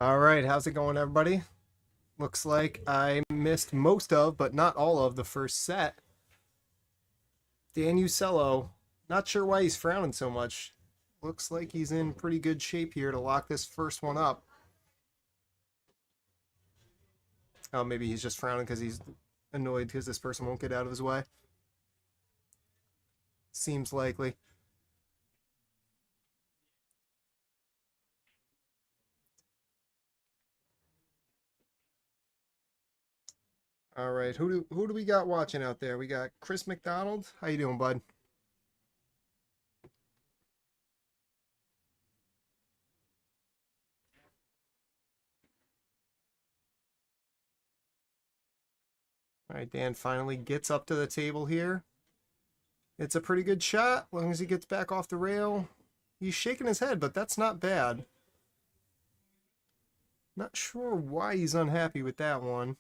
All right, how's it going, everybody? Looks like I missed most of, but not all of, the first set. Dan Ucello, not sure why he's frowning so much. Looks like he's in pretty good shape here to lock this first one up. Oh, maybe he's just frowning because he's annoyed because this person won't get out of his way. Seems likely. All right, who do we got watching out there? We got Chris McDonald. How you doing, bud? All right, Dan finally gets up to the table here. It's a pretty good shot, as long as he gets back off the rail. He's shaking his head, but that's not bad. Not sure why he's unhappy with that one.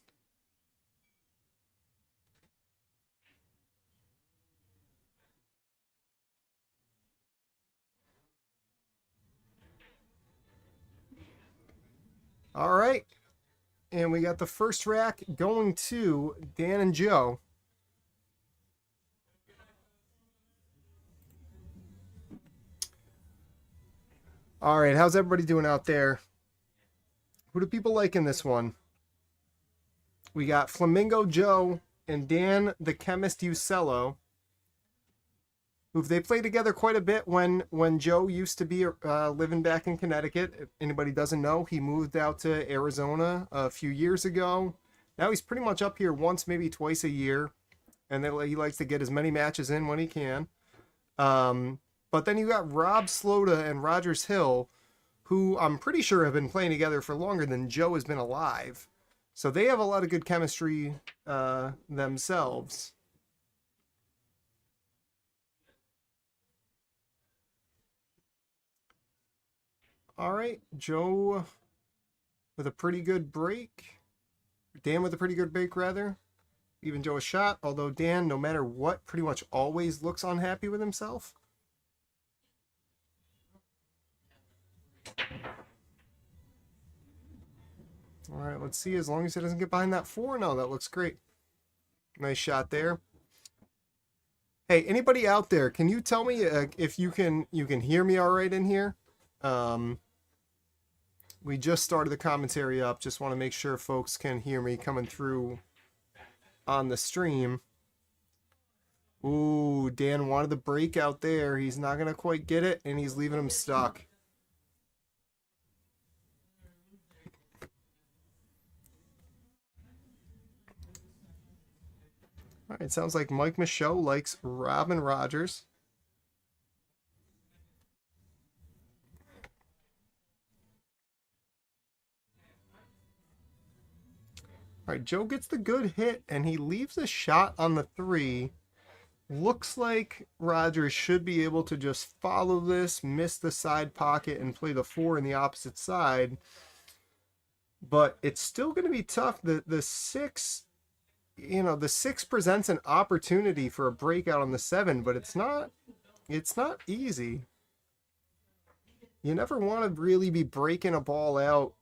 All right. And we got the first rack going to Dan and Joe. All right, how's everybody doing out there? Who do people like in this one? We got Flamingo Joe and Dan the Chemist Ucello, who they played together quite a bit when Joe used to be living back in Connecticut. If anybody doesn't know, he moved out to Arizona a few years ago. Now he's pretty much up here once, maybe twice a year, and he likes to get as many matches in when he can. But then you got Rob Slota and Rogers Hill, who I'm pretty sure have been playing together for longer than Joe has been alive. So they have a lot of good chemistry themselves. All right, Joe with a pretty good break. Dan with a pretty good break, rather. Even Joe a shot, although Dan, no matter what, pretty much always looks unhappy with himself. All right, let's see. As long as he doesn't get behind that four, no, that looks great. Nice shot there. Hey, anybody out there, can you tell me if you can hear me all right in here? Um, we just started the commentary up. Just want to make sure folks can hear me coming through on the stream. Ooh, Dan wanted the break out there. He's not gonna quite get it, and he's leaving him stuck. All right, sounds like Mike Michaud likes Robin Rogers. All right, Joe gets the good hit, and he leaves a shot on the three. Looks like Rogers should be able to just follow this, miss the side pocket, and play the four in the opposite side. But it's still going to be tough. The six, the six presents an opportunity for a breakout on the seven, but it's not easy. You never want to really be breaking a ball out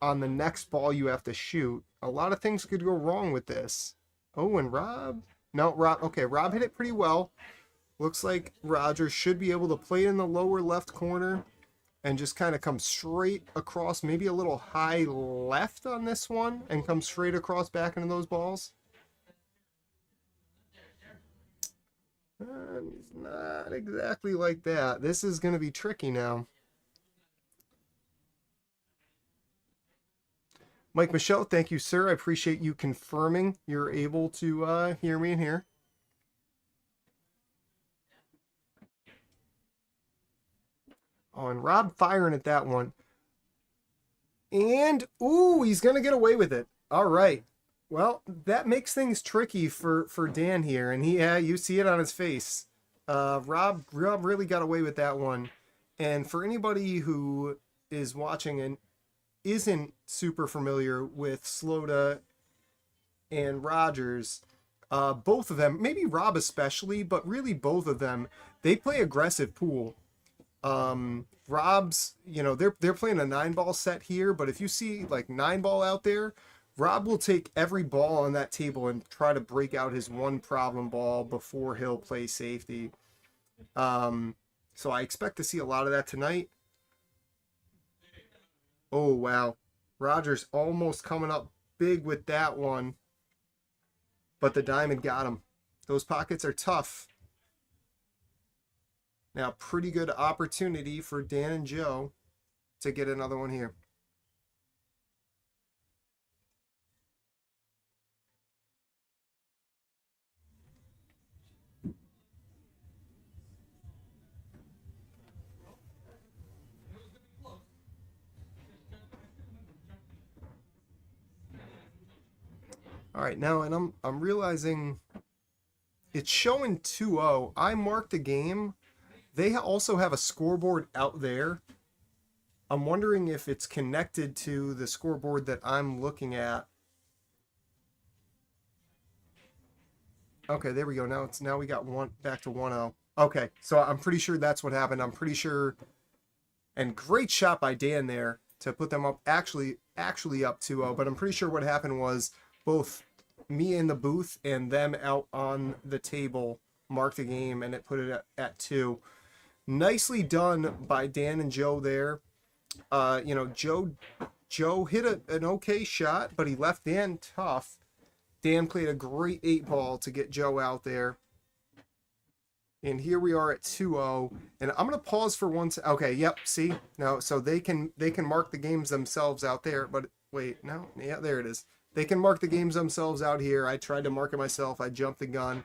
on the next ball you have to shoot. A lot of things could go wrong with this. Oh, and Rob. No, Rob. Okay, Rob hit it pretty well. Looks like Rogers should be able to play in the lower left corner and just kind of come straight across, maybe a little high left on this one, and come straight across back into those balls. It's not exactly like that. This is going to be tricky now. Mike Michaud, thank you, sir. I appreciate you confirming you're able to hear me in here. Oh, and Rob firing at that one. And, ooh, he's going to get away with it. All right. Well, that makes things tricky for Dan here, and you see it on his face. Rob really got away with that one. And for anybody who is watching and isn't super familiar with Slota and Rogers, both of them, maybe Rob especially, but really both of them, they play aggressive pool. Rob's, they're playing a 9-ball set here, but if you see like 9-ball out there, Rob will take every ball on that table and try to break out his one problem ball before he'll play safety. So I expect to see a lot of that tonight. Oh, wow. Rogers almost coming up big with that one, but the diamond got him. Those pockets are tough. Now, pretty good opportunity for Dan and Joe to get another one here. All right, now, and I'm realizing it's showing 2-0. I marked a game. They also have a scoreboard out there. I'm wondering if it's connected to the scoreboard that I'm looking at. Okay, there we go. Now we got one back to 1-0. Okay, so I'm pretty sure that's what happened. I'm pretty sure, and great shot by Dan there to put them up actually up 2-0. But I'm pretty sure what happened was both me in the booth and them out on the table marked the game, and it put it at 2. Nicely done by Dan and Joe there. Joe hit an okay shot, but he left Dan tough. Dan played a great 8-ball to get Joe out there. And here we are at 2-0. And I'm going to pause for one. Okay, yep, see? No, so they can mark the games themselves out there. But wait, no, yeah, there it is. They can mark the games themselves out here. I tried to mark it myself. I jumped the gun.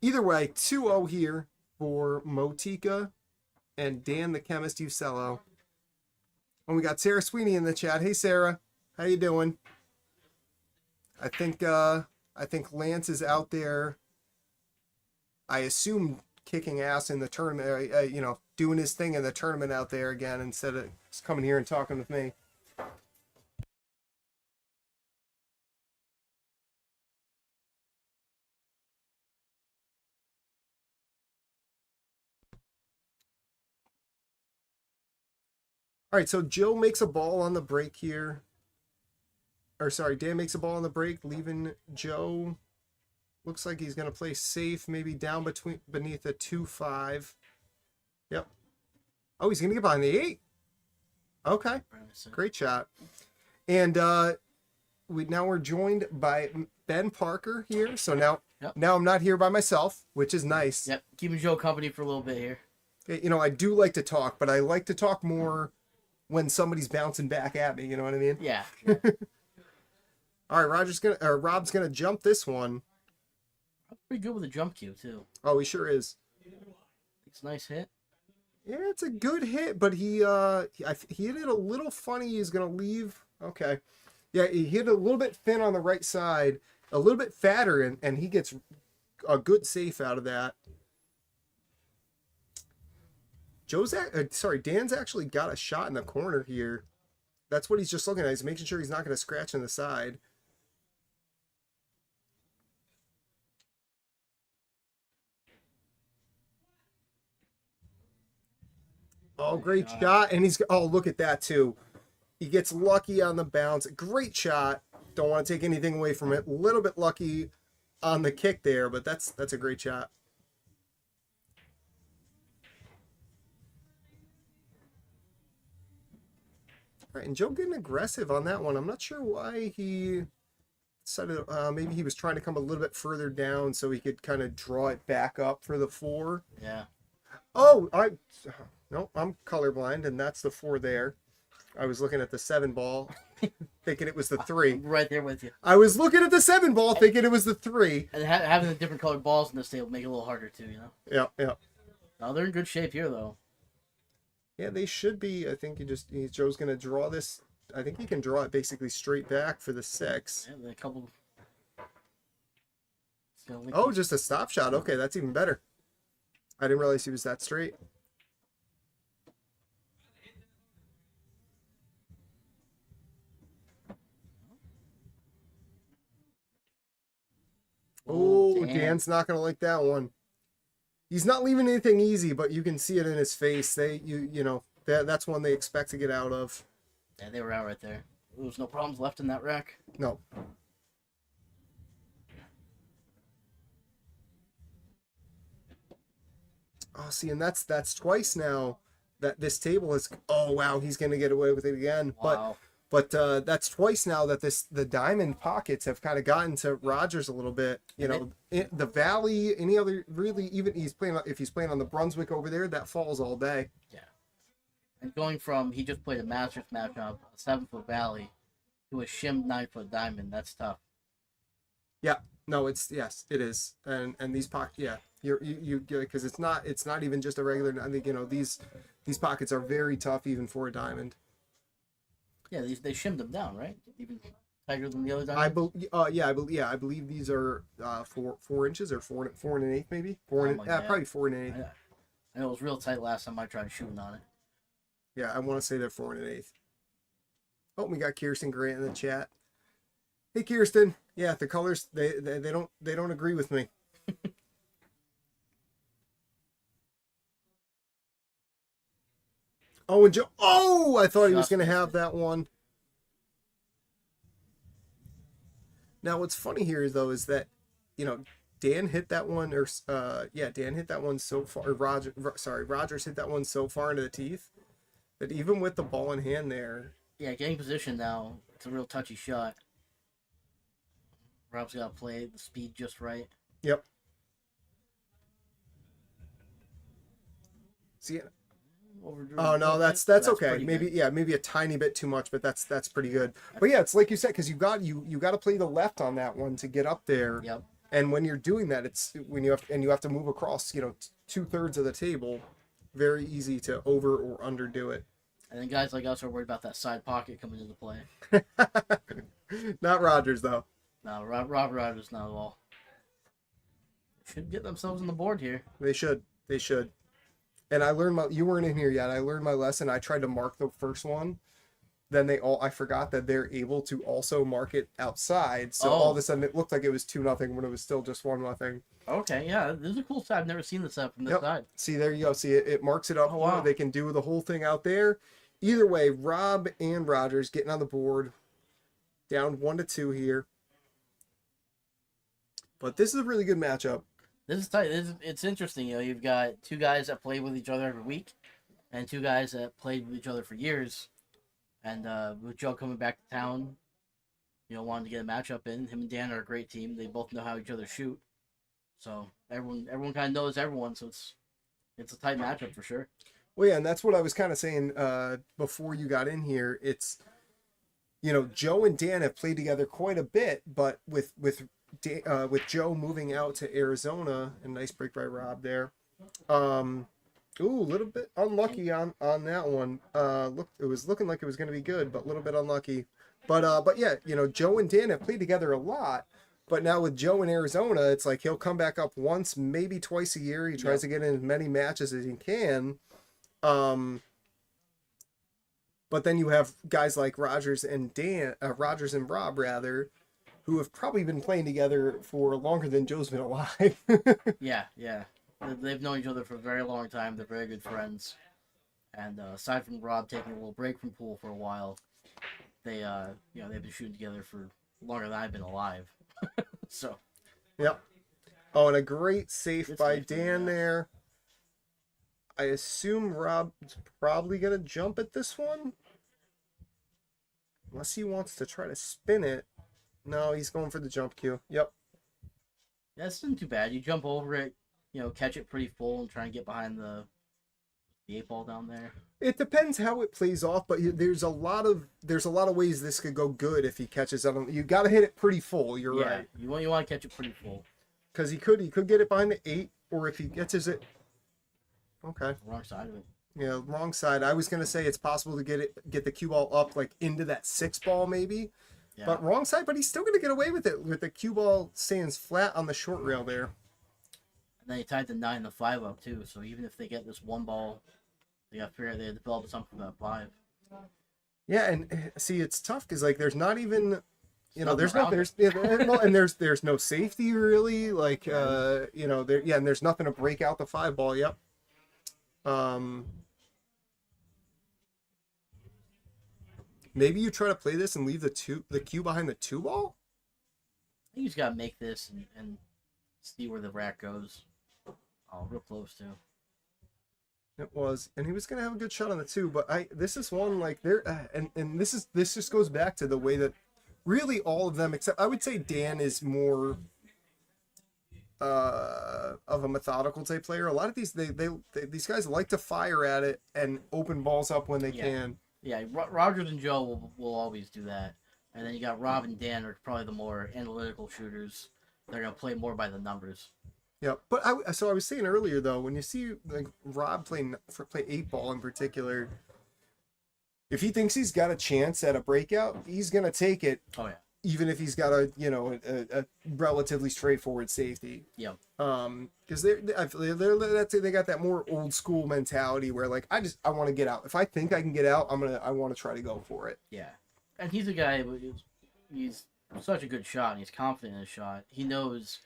Either way, 2-0 here for Motika and Dan the Chemist Ucello. And we got Sarah Sweeney in the chat. Hey, Sarah. How you doing? I think Lance is out there, I assume, kicking ass in the tournament, doing his thing in the tournament out there again instead of just coming here and talking with me. All right, so Joe makes a ball on the break here. Or sorry, Dan makes a ball on the break, leaving Joe. Looks like he's going to play safe, maybe down beneath a 2-5. Yep. Oh, he's going to get behind the 8. Okay. Great shot. And we're joined by Ben Parker here. So now I'm not here by myself, which is nice. Yep. Keeping Joe company for a little bit here. I do like to talk, but I like to talk more when somebody's bouncing back at me, you know what I mean? Yeah. All right, Rob's gonna jump this one. Pretty good with the jump cue too. Oh, he sure is. It's a nice hit. Yeah, it's a good hit, but he hit it a little funny. He's gonna leave. Okay, yeah, he hit it a little bit thin on the right side, a little bit fatter, and he gets a good safe out of that. Dan's actually got a shot in the corner here. That's what he's just looking at. He's making sure he's not going to scratch in the side. Oh, great shot. And look at that too. He gets lucky on the bounce. Great shot. Don't want to take anything away from it. A little bit lucky on the kick there, but that's a great shot. All right, and Joe getting aggressive on that one. I'm not sure why he decided. Maybe he was trying to come a little bit further down so he could kind of draw it back up for the 4. Yeah. Oh, no, I'm colorblind, and that's the 4 there. I was looking at the 7 ball, thinking it was the 3. I'm right there with you. I was looking at the 7 ball, thinking it was the 3. And having the different colored balls in this table make it a little harder too, Yeah. No, they're in good shape here though. Yeah, they should be. I think Joe's gonna draw this. I think he can draw it basically straight back for the 6. Yeah, a couple. Oh, just a stop shot. Okay, that's even better. I didn't realize he was that straight. Oh, Dan's not going to like that one. He's not leaving anything easy, but you can see it in his face. That's one they expect to get out of. Yeah, they were out right there. There was no problems left in that rack. No. Oh, see, and that's twice now that this table is. Oh wow, he's gonna get away with it again. Wow. But that's twice now that the diamond pockets have kind of gotten to Rogers a little bit. The Valley, any other really, even if he's playing on the Brunswick over there, that falls all day. Yeah. And going from he just played a Masters matchup, a 7-foot Valley, to a shim 9-foot diamond, that's tough. Yeah. No, yes, it is. And these pockets, yeah, you because it's not even just a regular. I think these pockets are very tough even for a diamond. Yeah, they shimmed them down, right? Even tighter than the other I diamonds. I believe these are 4 inches or 4 1/8 maybe probably 4 1/8. I know it was real tight last time I tried shooting on it. Yeah, I want to say they're 4 1/8. Oh, we got Kirsten Grant in the chat. Hey Kirsten, yeah, the colors they don't agree with me. Oh, and Joe. Oh, I thought he was going to have that one. Now, what's funny here though is that, Dan hit that one, Dan hit that one so far. Rogers hit that one so far into the teeth that even with the ball in hand there. Yeah, getting position now, it's a real touchy shot. Rob's got to play the speed just right. Yep. See. Oh no, that's okay. Maybe a tiny bit too much, but that's pretty good. But yeah, it's like you said, because you got to play the left on that one to get up there. Yep. And when you're doing that, it's when you have to move across 2/3 of the table. Very easy to over or underdo it. And then guys like us are worried about that side pocket coming into play. Not Rogers though. No, Rob Rogers not at all. Should get themselves on the board here. They should. And I learned you weren't in here yet. I learned my lesson. I tried to mark the first one. Then I forgot that they're able to also mark it outside. So all of a sudden it looked like it was 2-0 when it was still just 1-0. Okay, yeah, this is a cool set. I've never seen this set from this side. See, there you go. See, it marks it up. Oh, wow. They can do the whole thing out there. Either way, Rob and Rogers getting on the board. Down 1-2 here. But this is a really good matchup. This is tight. It's interesting. You've got two guys that play with each other every week, and two guys that played with each other for years. And with Joe coming back to town, wanting to get a matchup in. Him and Dan are a great team. They both know how each other shoot. So everyone kind of knows everyone. So it's a tight matchup for sure. Well, yeah, and that's what I was kind of saying before you got in here. It's Joe and Dan have played together quite a bit, but with Joe moving out to Arizona, and nice break by Rob there. A little bit unlucky on that one. It was looking like it was going to be good, but a little bit unlucky. But yeah, Joe and Dan have played together a lot. But now with Joe in Arizona, it's like he'll come back up once, maybe twice a year. He tries to get in as many matches as he can. But then you have guys like Rogers and Rob rather, who have probably been playing together for longer than Joe's been alive. Yeah. They've known each other for a very long time. They're very good friends. And aside from Rob taking a little break from pool for a while, they've been shooting together for longer than I've been alive. So. Yep. Oh, and a great safe by safe Dan there. I assume Rob's probably going to jump at this one. Unless he wants to try to spin it. No, he's going for the jump cue. Yep. Yeah, this isn't too bad. You jump over it, catch it pretty full and try and get behind the 8-ball down there. It depends how it plays off, but there's a lot of ways this could go good if he catches it. You got to hit it pretty full. You're right. You want to catch it pretty full. Because he could get it behind the 8, or if he catches it. Okay. Wrong side of it. Yeah, wrong side. I was gonna say it's possible to get the cue ball up like into that 6-ball maybe. Yeah. But wrong side, but he's still gonna get away with it with the cue ball staying flat on the short rail there. And then he tied the 9 and the 5 up too, so even if they get this one ball, they develop something about 5. Yeah, and see, it's tough because like there's not even, you know, there's Nothing no, around there's, yeah, well, and there's no safety really, like, you know, there, yeah, and there's nothing to break out the 5 ball. Yep. Um, maybe you try to play this and leave the cue behind the 2 ball. I think you just gotta make this and see where the rack goes. Oh, real close too. It was, and he was gonna have a good shot on the 2, but this is one like there, and this just goes back to the way that really all of them, except I would say Dan is more of a methodical type player. A lot of these these guys like to fire at it and open balls up when they can. Yeah, Rogers and Joe will always do that. And then you got Rob and Dan are probably the more analytical shooters. They're gonna play more by the numbers. Yeah, but I was saying earlier though, when you see like Rob play 8 ball in particular, if he thinks he's got a chance at a breakout, he's gonna take it. Oh yeah. Even if he's got a relatively straightforward safety. Yep. Because they got that more old school mentality where like I want to get out. If I think I can get out, I want to try to go for it. Yeah, and he's a guy he's such a good shot and he's confident in his shot. He knows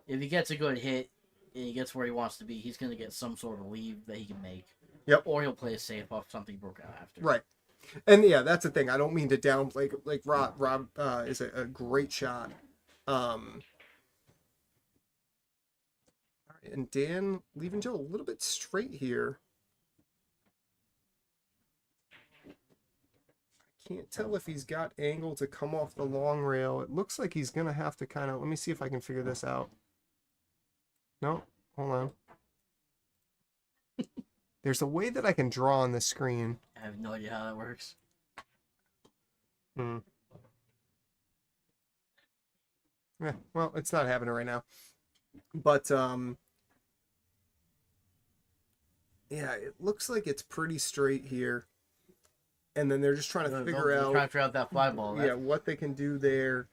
if he gets a good hit and he gets where he wants to be, he's gonna get some sort of lead that he can make. Yep. Or he'll play it safe off something broke out after. Right. And yeah, that's the thing. I don't mean to downplay like Rob is a great shot. All right, and Dan leaving Joe a little bit straight here. I can't tell if he's got angle to come off the long rail. It looks like he's gonna have to kind of, let me see if I can figure this out. No, hold on. There's a way that I can draw on the screen. I have no idea how that works. Yeah, well, it's not happening right now. But yeah, it looks like it's pretty straight here. And then they're just trying to figure out trying to figure out that 5 ball. Yeah, what they can do there.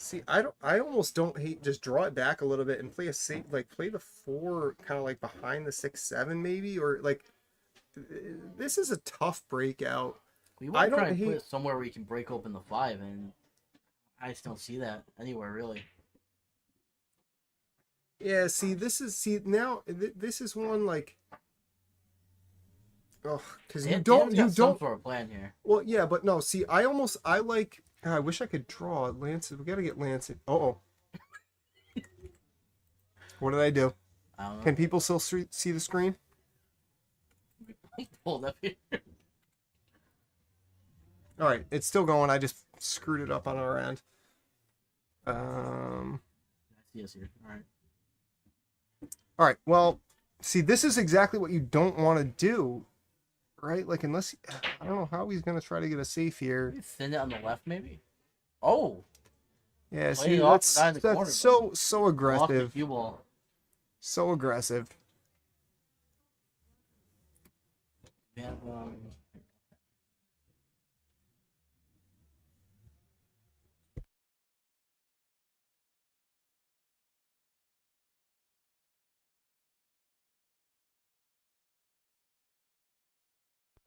See, I almost don't hate, just draw it back a little bit and play a safe, like play the 4 kind of like behind the 6-7 maybe, or like this is a tough breakout. We want to try and put it somewhere where you can break open the 5, and I just don't see that anywhere really. Yeah, see, this is one like, oh, because you don't some sort of plan here. Well, yeah, but no, see, I like. I wish I could draw Lance. We gotta get Lance. Oh. What did I do? I don't know. Can people still see the screen? Hold up here. All right, it's still going. I just screwed it up on our end. I see us here. All right. All right. Well, see, this is exactly what you don't want to do, right? Like, unless I don't know how he's gonna try to get a safe here. Thin it on the left, maybe. Oh. Yeah. Play See, off that's corner, so aggressive. Cue ball. So aggressive. Yeah.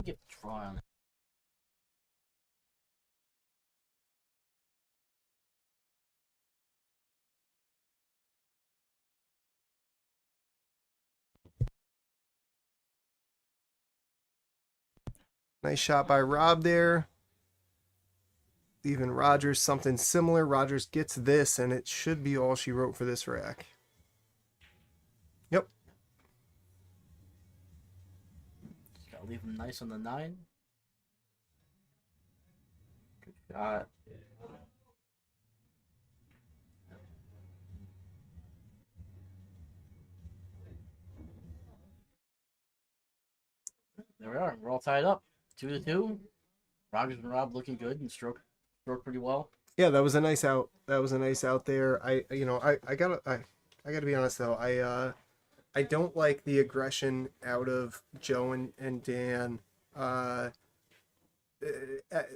Get the try on it. Nice shot by Rob there. Leaving Rogers something similar. Rogers gets this, and it should be all she wrote for this rack. Yep. Just gotta leave him nice on the 9. Good shot. There we are. We're all tied up. 2-2. Rogers and Rob looking good and stroke pretty well. Yeah, that was a nice out. That was a nice out there. I gotta be honest though. I don't like the aggression out of Joe and Dan.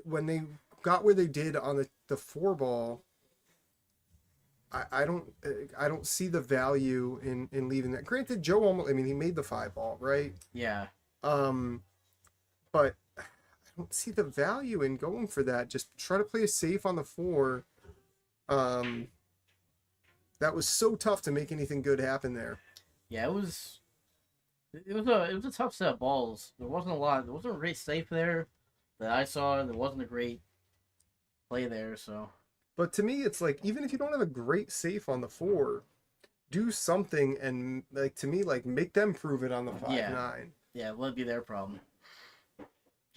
When they got where they did on the 4 ball, I don't see the value in leaving that. Granted, Joe he made the 5 ball, right? Yeah. But I don't see the value in going for that. Just try to play it safe on the 4. Um, that was so tough to make anything good happen there. Yeah, it was. It was a tough set of balls. There wasn't a lot. There wasn't a great safe there that I saw. There wasn't a great play there. So But to me, it's like, even if you don't have a great safe on the 4, do something and, like, to me, like, make them prove it on the 5-9. yeah, it would be their problem.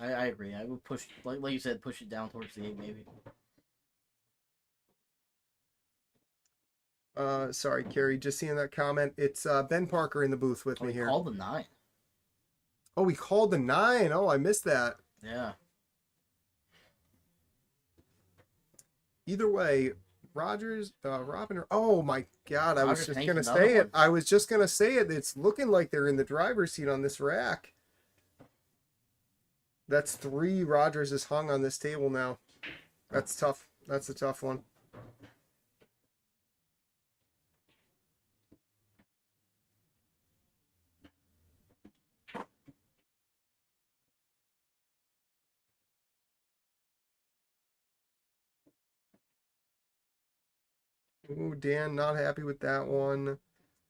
I agree. I would push, like you said, push it down towards the 8 maybe. Sorry, Carrie, just seeing that comment. It's Ben Parker in the booth with Oh, me he here. called the 9. Oh, he called the 9. Oh, I missed that. Yeah. Either way, Rogers, Robin. Oh my God, I was Rogers just tanked gonna another say it. one. I was just gonna say it. It's looking like they're in the driver's seat on this rack. That's 3 Rogers is hung on this table now. That's tough. That's a tough one. Ooh, Dan, not happy with that one.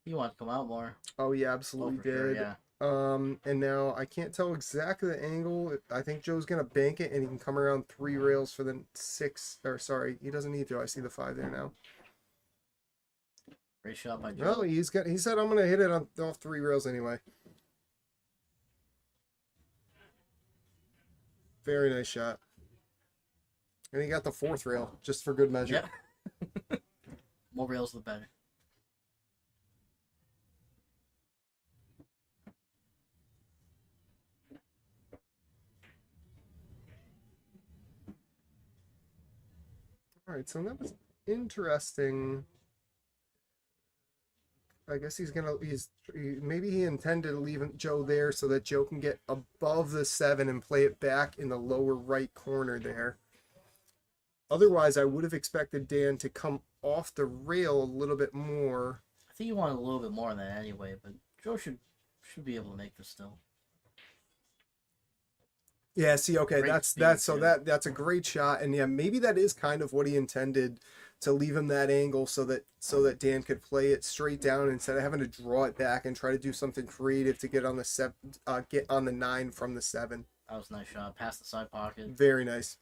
He wanted to come out more. Oh, he Oh, absolutely for sure, did. yeah. And now I can't tell exactly the angle. I think Joe's gonna bank it, and he can come around 3 rails for the 6. Or sorry, he doesn't need to. I see the 5 there now. Great shot by Joe. Well, he said I'm gonna hit it on off 3 rails anyway. Very nice shot. And he got the 4th rail just for good measure. Yep. More rails, the better. All right, so that was interesting. I guess maybe he intended to leave Joe there so that Joe can get above the 7 and play it back in the lower right corner there. Otherwise, I would have expected Dan to come off the rail a little bit more. I think he wanted a little bit more than that anyway, but Joe should be able to make this still. Yeah, see, okay, Great that's speed, so too. that's a great shot, and yeah, maybe that is kind of what he intended, to leave him that angle so that Dan could play it straight down instead of having to draw it back and try to do something creative to get on the 9 from the 7. That was a nice shot. Past the side pocket. Very nice.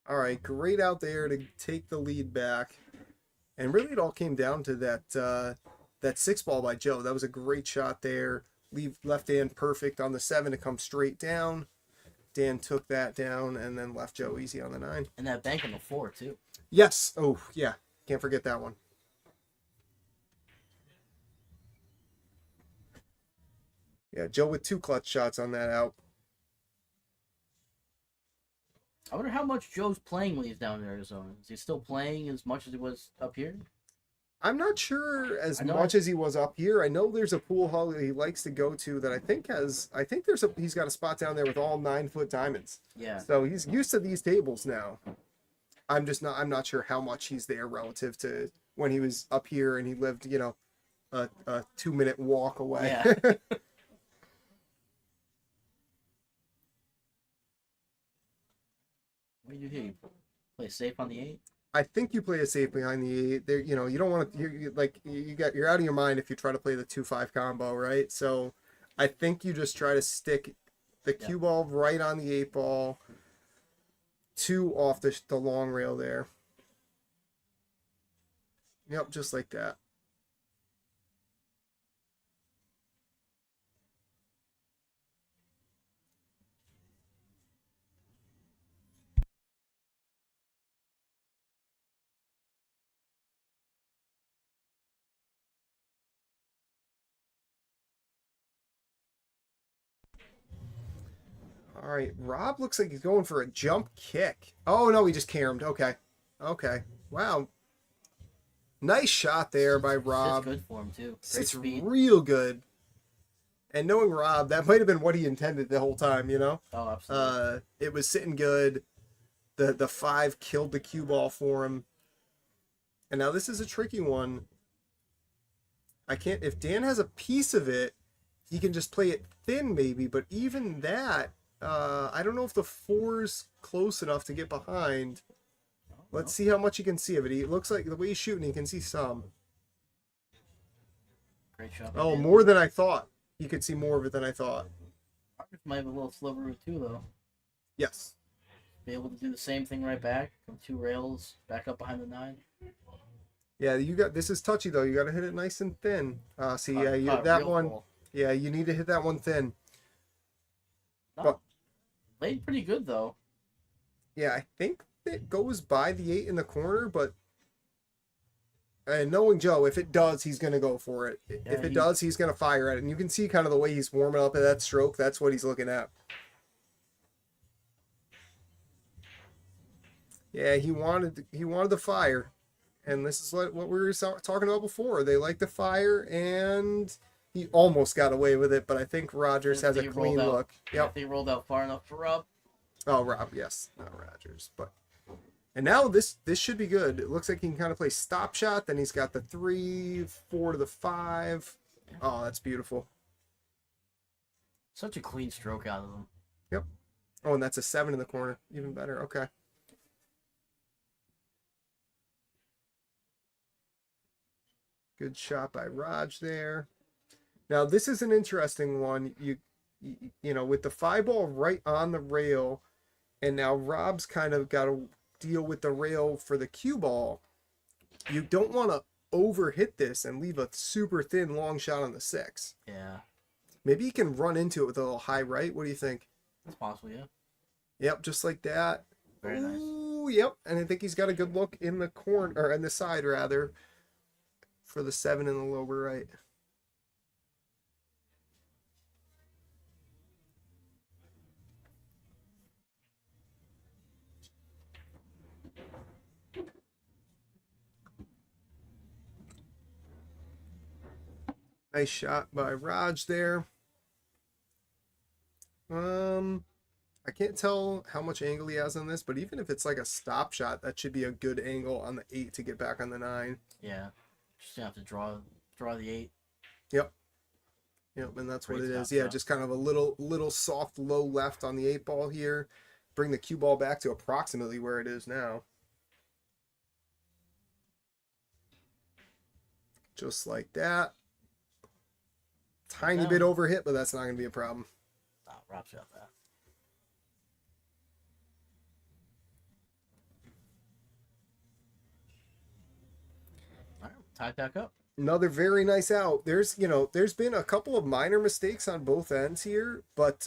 All right, great out there to take the lead back. And really it all came down to that 6 ball by Joe. That was a great shot there. Leave left Dan perfect on the 7 to come straight down. Dan took that down and then left Joe easy on the 9. And that bank on the 4 too. Yes. Oh, yeah. Can't forget that one. Yeah, Joe with 2 clutch shots on that out. I wonder how much Joe's playing when he's down in Arizona. Is he still playing as much as he was up here? I'm not sure as I know- much as he was up here. I know there's a pool hall that he likes to go to that he's got a spot down there with all 9-foot diamonds. Yeah. So he's used to these tables now. I'm not sure how much he's there relative to when he was up here and he lived, a 2-minute walk away. Yeah. What do you do here? You play safe on the 8? I think you play it safe behind the 8. There, you don't want to. You're out of your mind if you try to play the 2-5 combo, right? So, I think you just try to stick the cue ball right on the 8 ball, 2 off the long rail there. Yep, just like that. All right, Rob looks like he's going for a jump kick. Oh no, he just caromed. Okay. Wow. Nice shot there by Rob. It's good for him too. Great It's speed. real good. And knowing Rob, that might have been what he intended the whole time, Oh, absolutely. It was sitting good. The 5 killed the cue ball for him. And now this is a tricky one. I can't, if Dan has a piece of it, he can just play it thin maybe, but even that, I don't know if the 4's close enough to get behind. Let's see how much you can see of it. It looks like the way he's shooting, you can see some. Great shot. Oh, more than I thought. You could see more of it than I thought. Rogers might have a little sliver too, though. Yes. Be able to do the same thing right back from 2 rails, back up behind the 9. Yeah, you got, this is touchy though. You got to hit it nice and thin. See, yeah, you, Caught that real one. full. Yeah, you need to hit that one thin. No, But- laid pretty good though. Yeah, I think it goes by the 8 in the corner, but and knowing Joe, if it does, he's going to go for it. If it does, he's going to fire at it. And you can see kind of the way he's warming up at that stroke. That's what he's looking at. Yeah, he wanted the fire. And this is what we were talking about before. They like the fire, and he almost got away with it, but I think Rogers has a clean look. Yep. They rolled out far enough for Rob. Oh, Rob, yes, not Rogers, but and now this should be good. It looks like he can kind of play stop shot. Then he's got the 3, 4 to the 5. Oh, that's beautiful. Such a clean stroke out of them. Yep. Oh, and that's a 7 in the corner. Even better. Okay. Good shot by Raj there. Now this is an interesting one. You know, with the 5 ball right on the rail, and now Rob's kind of got to deal with the rail for the cue ball. You don't want to overhit this and leave a super thin long shot on the 6. Yeah, Maybe you can run into it with a little high right. What do you think? it's possible. Yeah, Yep, just like that. very nice. Ooh, yep. And I think he's got a good look in the corner, or in the side rather, for the 7 in the lower right. Nice shot by Raj there. I can't tell how much angle he has on this, but even if it's like a stop shot, that should be a good angle on the 8 to get back on the 9. Yeah, just gonna have to draw the 8. Yep. Yep, and that's what Great it is. stop Yeah, shot. just kind of a little soft low left on the 8 ball here. Bring the cue ball back to approximately where it is now. Just like that. Tiny bit overhit, but that's not going to be a problem. Oh, Rob's got that. All right, tied back up. Another very nice out. There's been a couple of minor mistakes on both ends here, but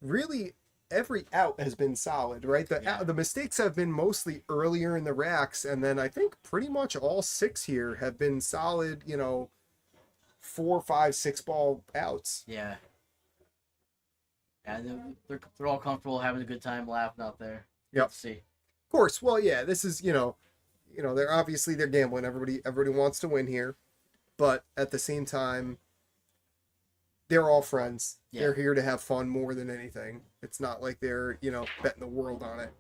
really every out has been solid, right? The mistakes have been mostly earlier in the racks, and then I think pretty much all 6 here have been solid, 4, 5, 6 ball outs. Yeah. And they're all comfortable, having a good time, laughing out there. Yep. Let's see. Of course. Well, yeah, this is, they're gambling. Everybody wants to win here, but at the same time, they're all friends. Yeah. They're here to have fun more than anything. It's not like they're, betting the world on it.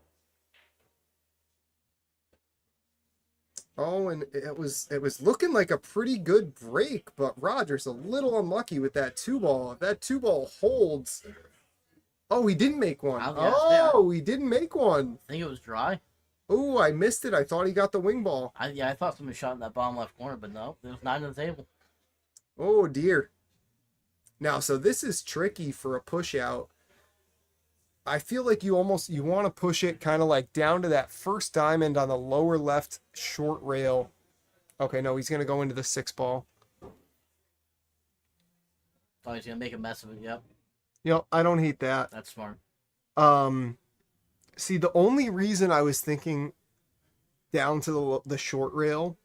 Oh, and it was looking like a pretty good break, but Rogers a little unlucky with that 2 ball. If that 2 ball holds, oh, he didn't make one. Yeah. He didn't make one. I think it was dry. Oh, I missed it. I thought he got the wing ball. I thought somebody shot in that bottom left corner, but no, there was 9 on the table. Oh dear. Now, so this is tricky for a push out. I feel like you want to push it kind of like down to that first diamond on the lower left short rail. Okay, no, he's going to go into the 6 ball. Oh, he's gonna make a mess of it. Yep, I don't hate that. that's smart. See, the only reason I was thinking down to the short rail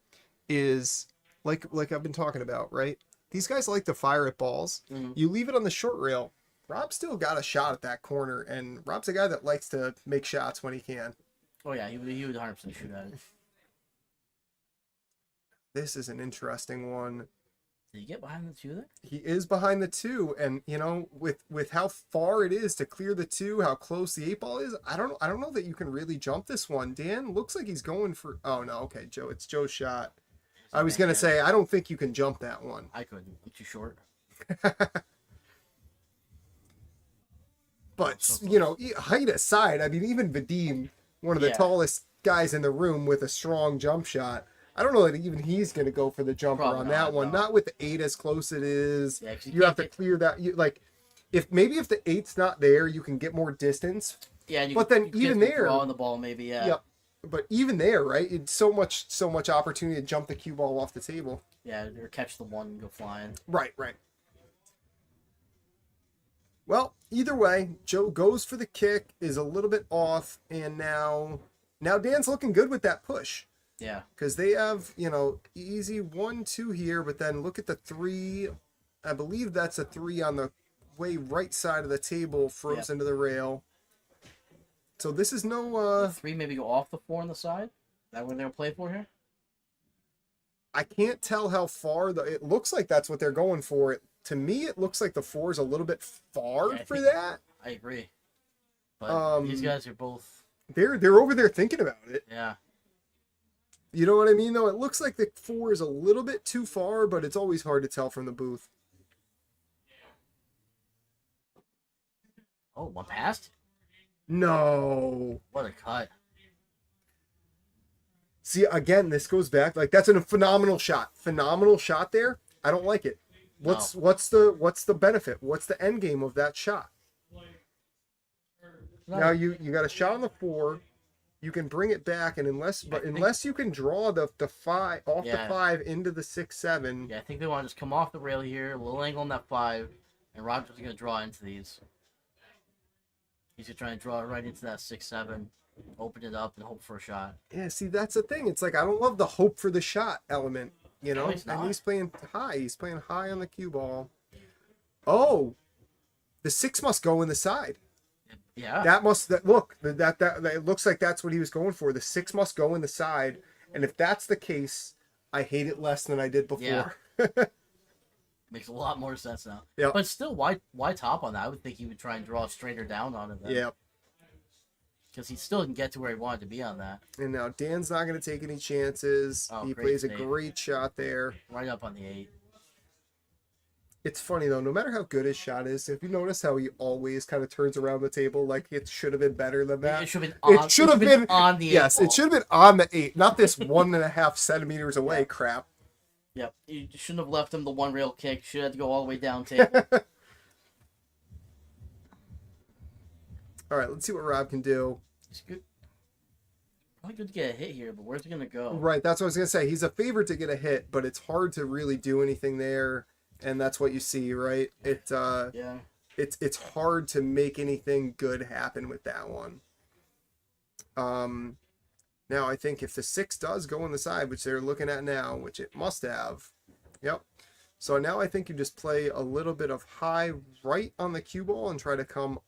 is like I've been talking about, right? These guys like to fire at balls. Mhm. You leave it on the short rail. Rob still got a shot at that corner, and Rob's a guy that likes to make shots when he can. Oh yeah, he would 100% shoot at it. This is an interesting one. Did he get behind the 2 there? He is behind the 2, and you know, with how far it is to clear the 2, how close the 8 ball is, I don't know that you can really jump this one. Dan looks like he's going for. Oh no, okay, Joe, it's Joe's shot. I was gonna say I don't think you can jump that one. I couldn't. I'm too short. But So you know, height aside, I mean, even Vadim, one of the Yeah. tallest guys in the room with a strong jump shot, I don't know that even he's going to go for the jumper Probably on not, that one. no. Not with the 8 as close it is. Yeah, 'cause you You have can't to clear that. You like, if the 8's not there, you can get more distance. Yeah, and But then you even get there- on the ball maybe. Yeah. Yep. But even there, right? It's so much opportunity to jump the cue ball off the table. Yeah, or catch the 1 and go flying. Right. Well, either way, Joe goes for the kick, is a little bit off, and now Dan's looking good with that push. Yeah. Because they have, you know, easy 1, 2 here, but then look at the 3. I believe that's a 3 on the way right side of the table, froze into the rail. So this is no. 3 maybe go off the 4 on the side. Is that what they'll play for here? I can't tell how far it looks like that's what they're going for. To me, it looks like the 4 is a little bit far Yeah, I for think- that. I agree. But these Um, guys are both. They're over there thinking about it. Yeah. You know what I mean, though? It looks like the 4 is a little bit too far, but it's always hard to tell from the booth. Oh, one passed? No. What a cut. See, again, this goes back like that's a phenomenal shot. Phenomenal shot there. I don't like it. What's the benefit? What's the end game of that shot? No, Now you got a shot on the 4. You can bring it back, and unless you can draw the 5 off the Yeah. 5 into the 6, 7. Yeah, I think they want to just come off the rail here, a little angle on that 5, and Rogers is going to draw into these. He's going to try and draw right into that 6, 7, open it up, and hope for a shot. Yeah, see, that's the thing. It's like I don't love the hope for the shot element, you know. No, he's not. And he's playing high. He's playing high on the cue ball. Oh, the 6 must go in the side. Yeah. That it looks like that's what he was going for. The 6 must go in the side, and if that's the case, I hate it less than I did before. Yeah. Makes a lot more sense now. Yep. But still, why top on that? I would think he would try and draw straighter down on it then. Yeah. Because he still didn't get to where he wanted to be on that. And now Dan's not going to take any chances. Oh, He great plays a save. great shot there. Right up on the 8. It's funny though, no matter how good his shot is, if you notice how he always kind of turns around the table like it should have been better than that. It should have been on, It should have been on the 8 Yes, ball. it should have been on the 8, not this 1.5 centimeters away Yeah. crap. Yep. You shouldn't have left him the 1 rail kick. Should have to go all the way down table. All right, let's see what Rob can do. It's good. Probably good to get a hit here, but where's it gonna go? Right, that's what I was gonna say. He's a favorite to get a hit, but it's hard to really do anything there, and that's what you see, right? Yeah. It's hard to make anything good happen with that one. Now I think if the 6 does go on the side, which they're looking at now, which it must have, yep. So now I think you just play a little bit of high right on the cue ball and try to come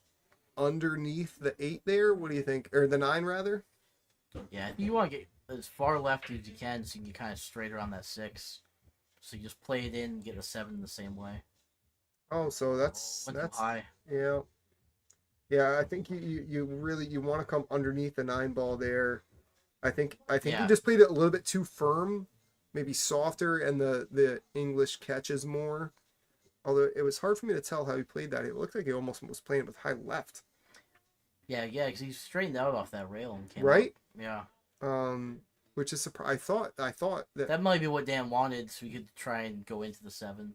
underneath the 8 there. What do you think? Or the 9 rather? Yeah. You want to get as far left as you can so you can get kind of straighter on that 6. So you just play it in and get a 7 the same way. Oh, so that's Went too high. yeah. Yeah, I think you really want to come underneath the 9 ball there. I think Yeah. you just played it a little bit too firm, maybe softer, and the English catches more. Although it was hard for me to tell how he played that. It looked like he almost was playing it with high left. Yeah, because he straightened out off that rail and came Right? up. Yeah. Which is surprising. I thought that That might be what Dan wanted, so he could try and go into the 7.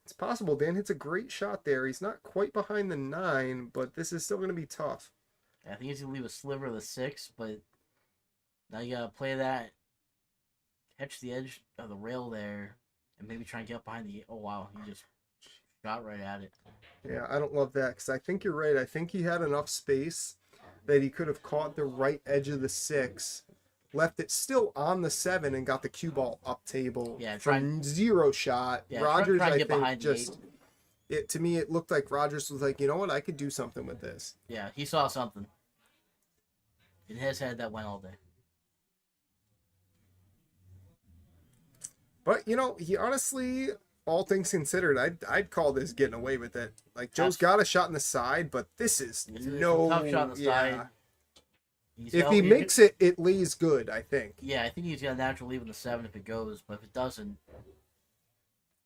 it's possible. Dan hits a great shot there. He's not quite behind the 9, but this is still going to be tough. Yeah, I think he's gonna leave a sliver of the 6, but now you gotta play that, catch the edge of the rail there, and maybe try and get up behind the. Oh wow, he just shot right at it. Yeah, I don't love that because I think you're right. I think he had enough space that he could have caught the right edge of the 6, left it still on the 7, and got the cue ball up table. Yeah, from 0 shot. Yeah, Rogers, try and I get think, behind the just to me it looked like Rogers was like, you know what, I could do something with this. Yeah, he saw something in his head that went all day. But you know, he honestly, all things considered, I'd call this getting away with it. Like Joe's That's- got a shot in the side, but this is It's a no tough shot on the yeah. side. If he makes it, it lays good, I think. Yeah, I think he's got a natural leave in the 7 if it goes, but if it doesn't,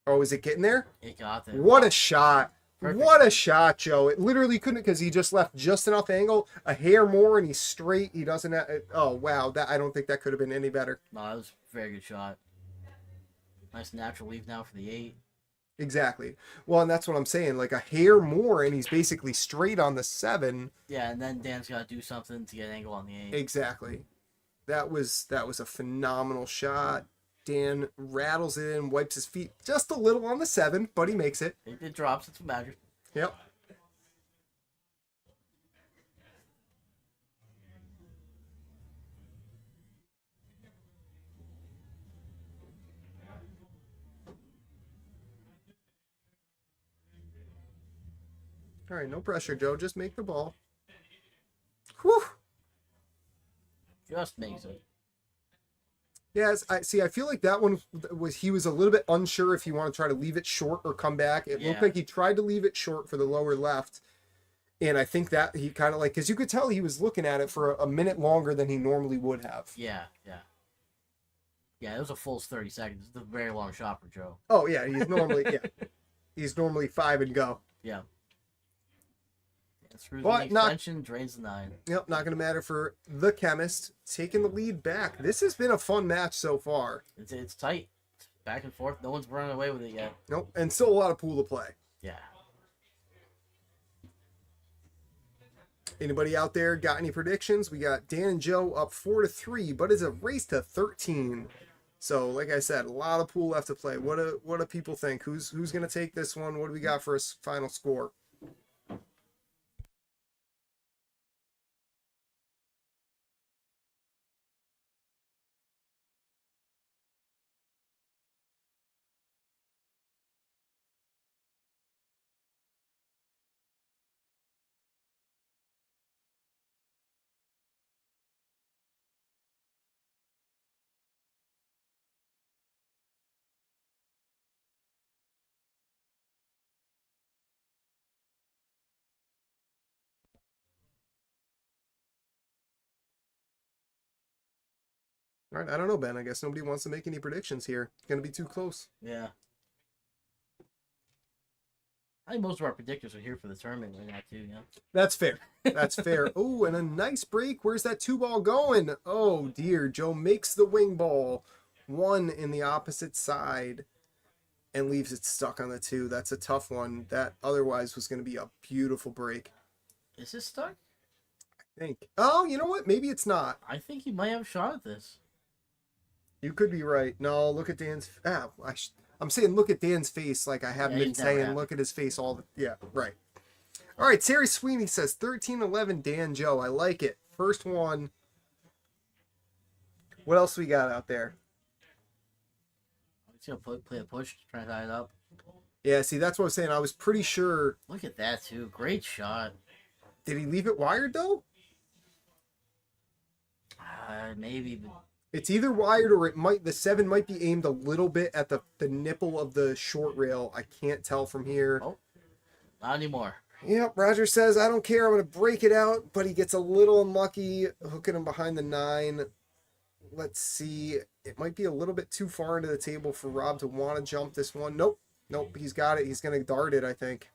Oh, is it getting there? it got there. What a shot. Perfect. What a shot, Joe. It literally couldn't because he just left just enough angle, a hair more, and he's straight. He doesn't have, oh, wow. That I don't think that could have been any better. No, that was a very good shot. Nice natural leave now for the 8. Exactly. Well, and that's what I'm saying. Like a hair more, and he's basically straight on the 7. Yeah, and then Dan's got to do something to get an angle on the 8. Exactly. That was a phenomenal shot. Dan rattles it in, wipes his feet just a little on the 7, but he makes it. It drops. It's what matters. Yep. All right, no pressure, Joe. Just make the ball. Whew. Just makes it. Yes, I see. I feel like that one was he was a little bit unsure if he wanted to try to leave it short or come back. It looked Yeah. like he tried to leave it short for the lower left, and I think that he kind of like because you could tell he was looking at it for a minute longer than he normally would have. Yeah, yeah. Yeah, it was a full 30 seconds. It's a very long shot for Joe. Oh yeah, he's normally 5 and go. Yeah. Screws But in the not- extension, drains the 9. Yep, not going to matter for the chemist taking the lead back. This has been a fun match so far. It's tight. It's back and forth. No one's running away with it yet. Nope, and still a lot of pool to play. Yeah. Anybody out there got any predictions? We got Dan and Joe up 4-3, but it's a race to 13. So, like I said, a lot of pool left to play. What do people think? Who's going to take this one? What do we got for a final score? All right, I don't know, Ben. I guess nobody wants to make any predictions here. It's going to be too close. Yeah. I think most of our predictors are here for the tournament right now, too, yeah. That's fair. That's fair. Oh, and a nice break. Where's that 2 ball going? Oh, dear. Joe makes the wing ball. 1 in the opposite side and leaves it stuck on the 2. That's a tough one. That otherwise was going to be a beautiful break. Is this stuck? I think. Oh, you know what? Maybe it's not. I think he might have a shot at this. You could be right. No, look at Dan's. I'm saying look at Dan's face like I haven't Yeah, been he's never saying. happy. Look at his face all the. Yeah, right. All right, Terry Sweeney says 13-11 Dan Joe. I like it. First one. What else we got out there? He's going to play a push, try to tie it up. Yeah, see, that's what I was saying. I was pretty sure. Look at that, too. Great shot. Did he leave it wired, though? Maybe, but It's either wired or the 7 might be aimed a little bit at the nipple of the short rail. I can't tell from here. Oh. Not anymore. Yep, Roger says, I don't care. I'm going to break it out, but he gets a little unlucky hooking him behind the 9. Let's see. It might be a little bit too far into the table for Rob to want to jump this one. Nope. He's got it. He's going to dart it, I think.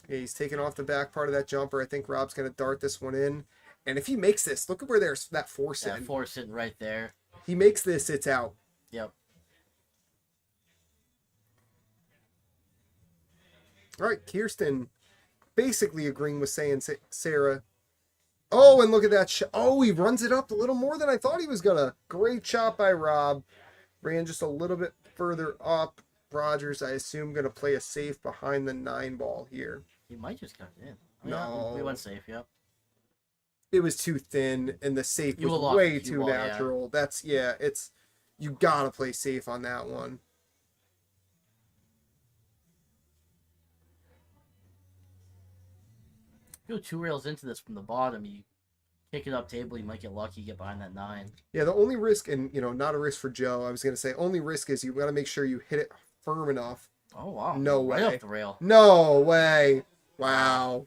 Yeah, he's taking off the back part of that jumper. I think Rob's going to dart this one in. And if he makes this, look at where there's that 4 sitting. That 4 sitting right there. He makes this, it's out. Yep. All right, Kirsten basically agreeing with saying Sarah. Oh, and look at that shot. Oh, he runs it up a little more than I thought he was going to. Great shot by Rob. Ran just a little bit further up. Rogers, I assume, going to play a safe behind the 9 ball here. He might just cut it in. No. We went safe, yep. It was too thin, and the safe You will was lock way the cue too ball, yeah. natural. That's, yeah, it's, you got to play safe on that one. If you go 2 rails into this from the bottom, you kick it up table, you might get lucky, get behind that 9. Yeah, the only risk, and, not a risk for Joe, I was going to say, only risk is you got to make sure you hit it firm enough. Oh wow! No Right way. off the rail. No way. Wow.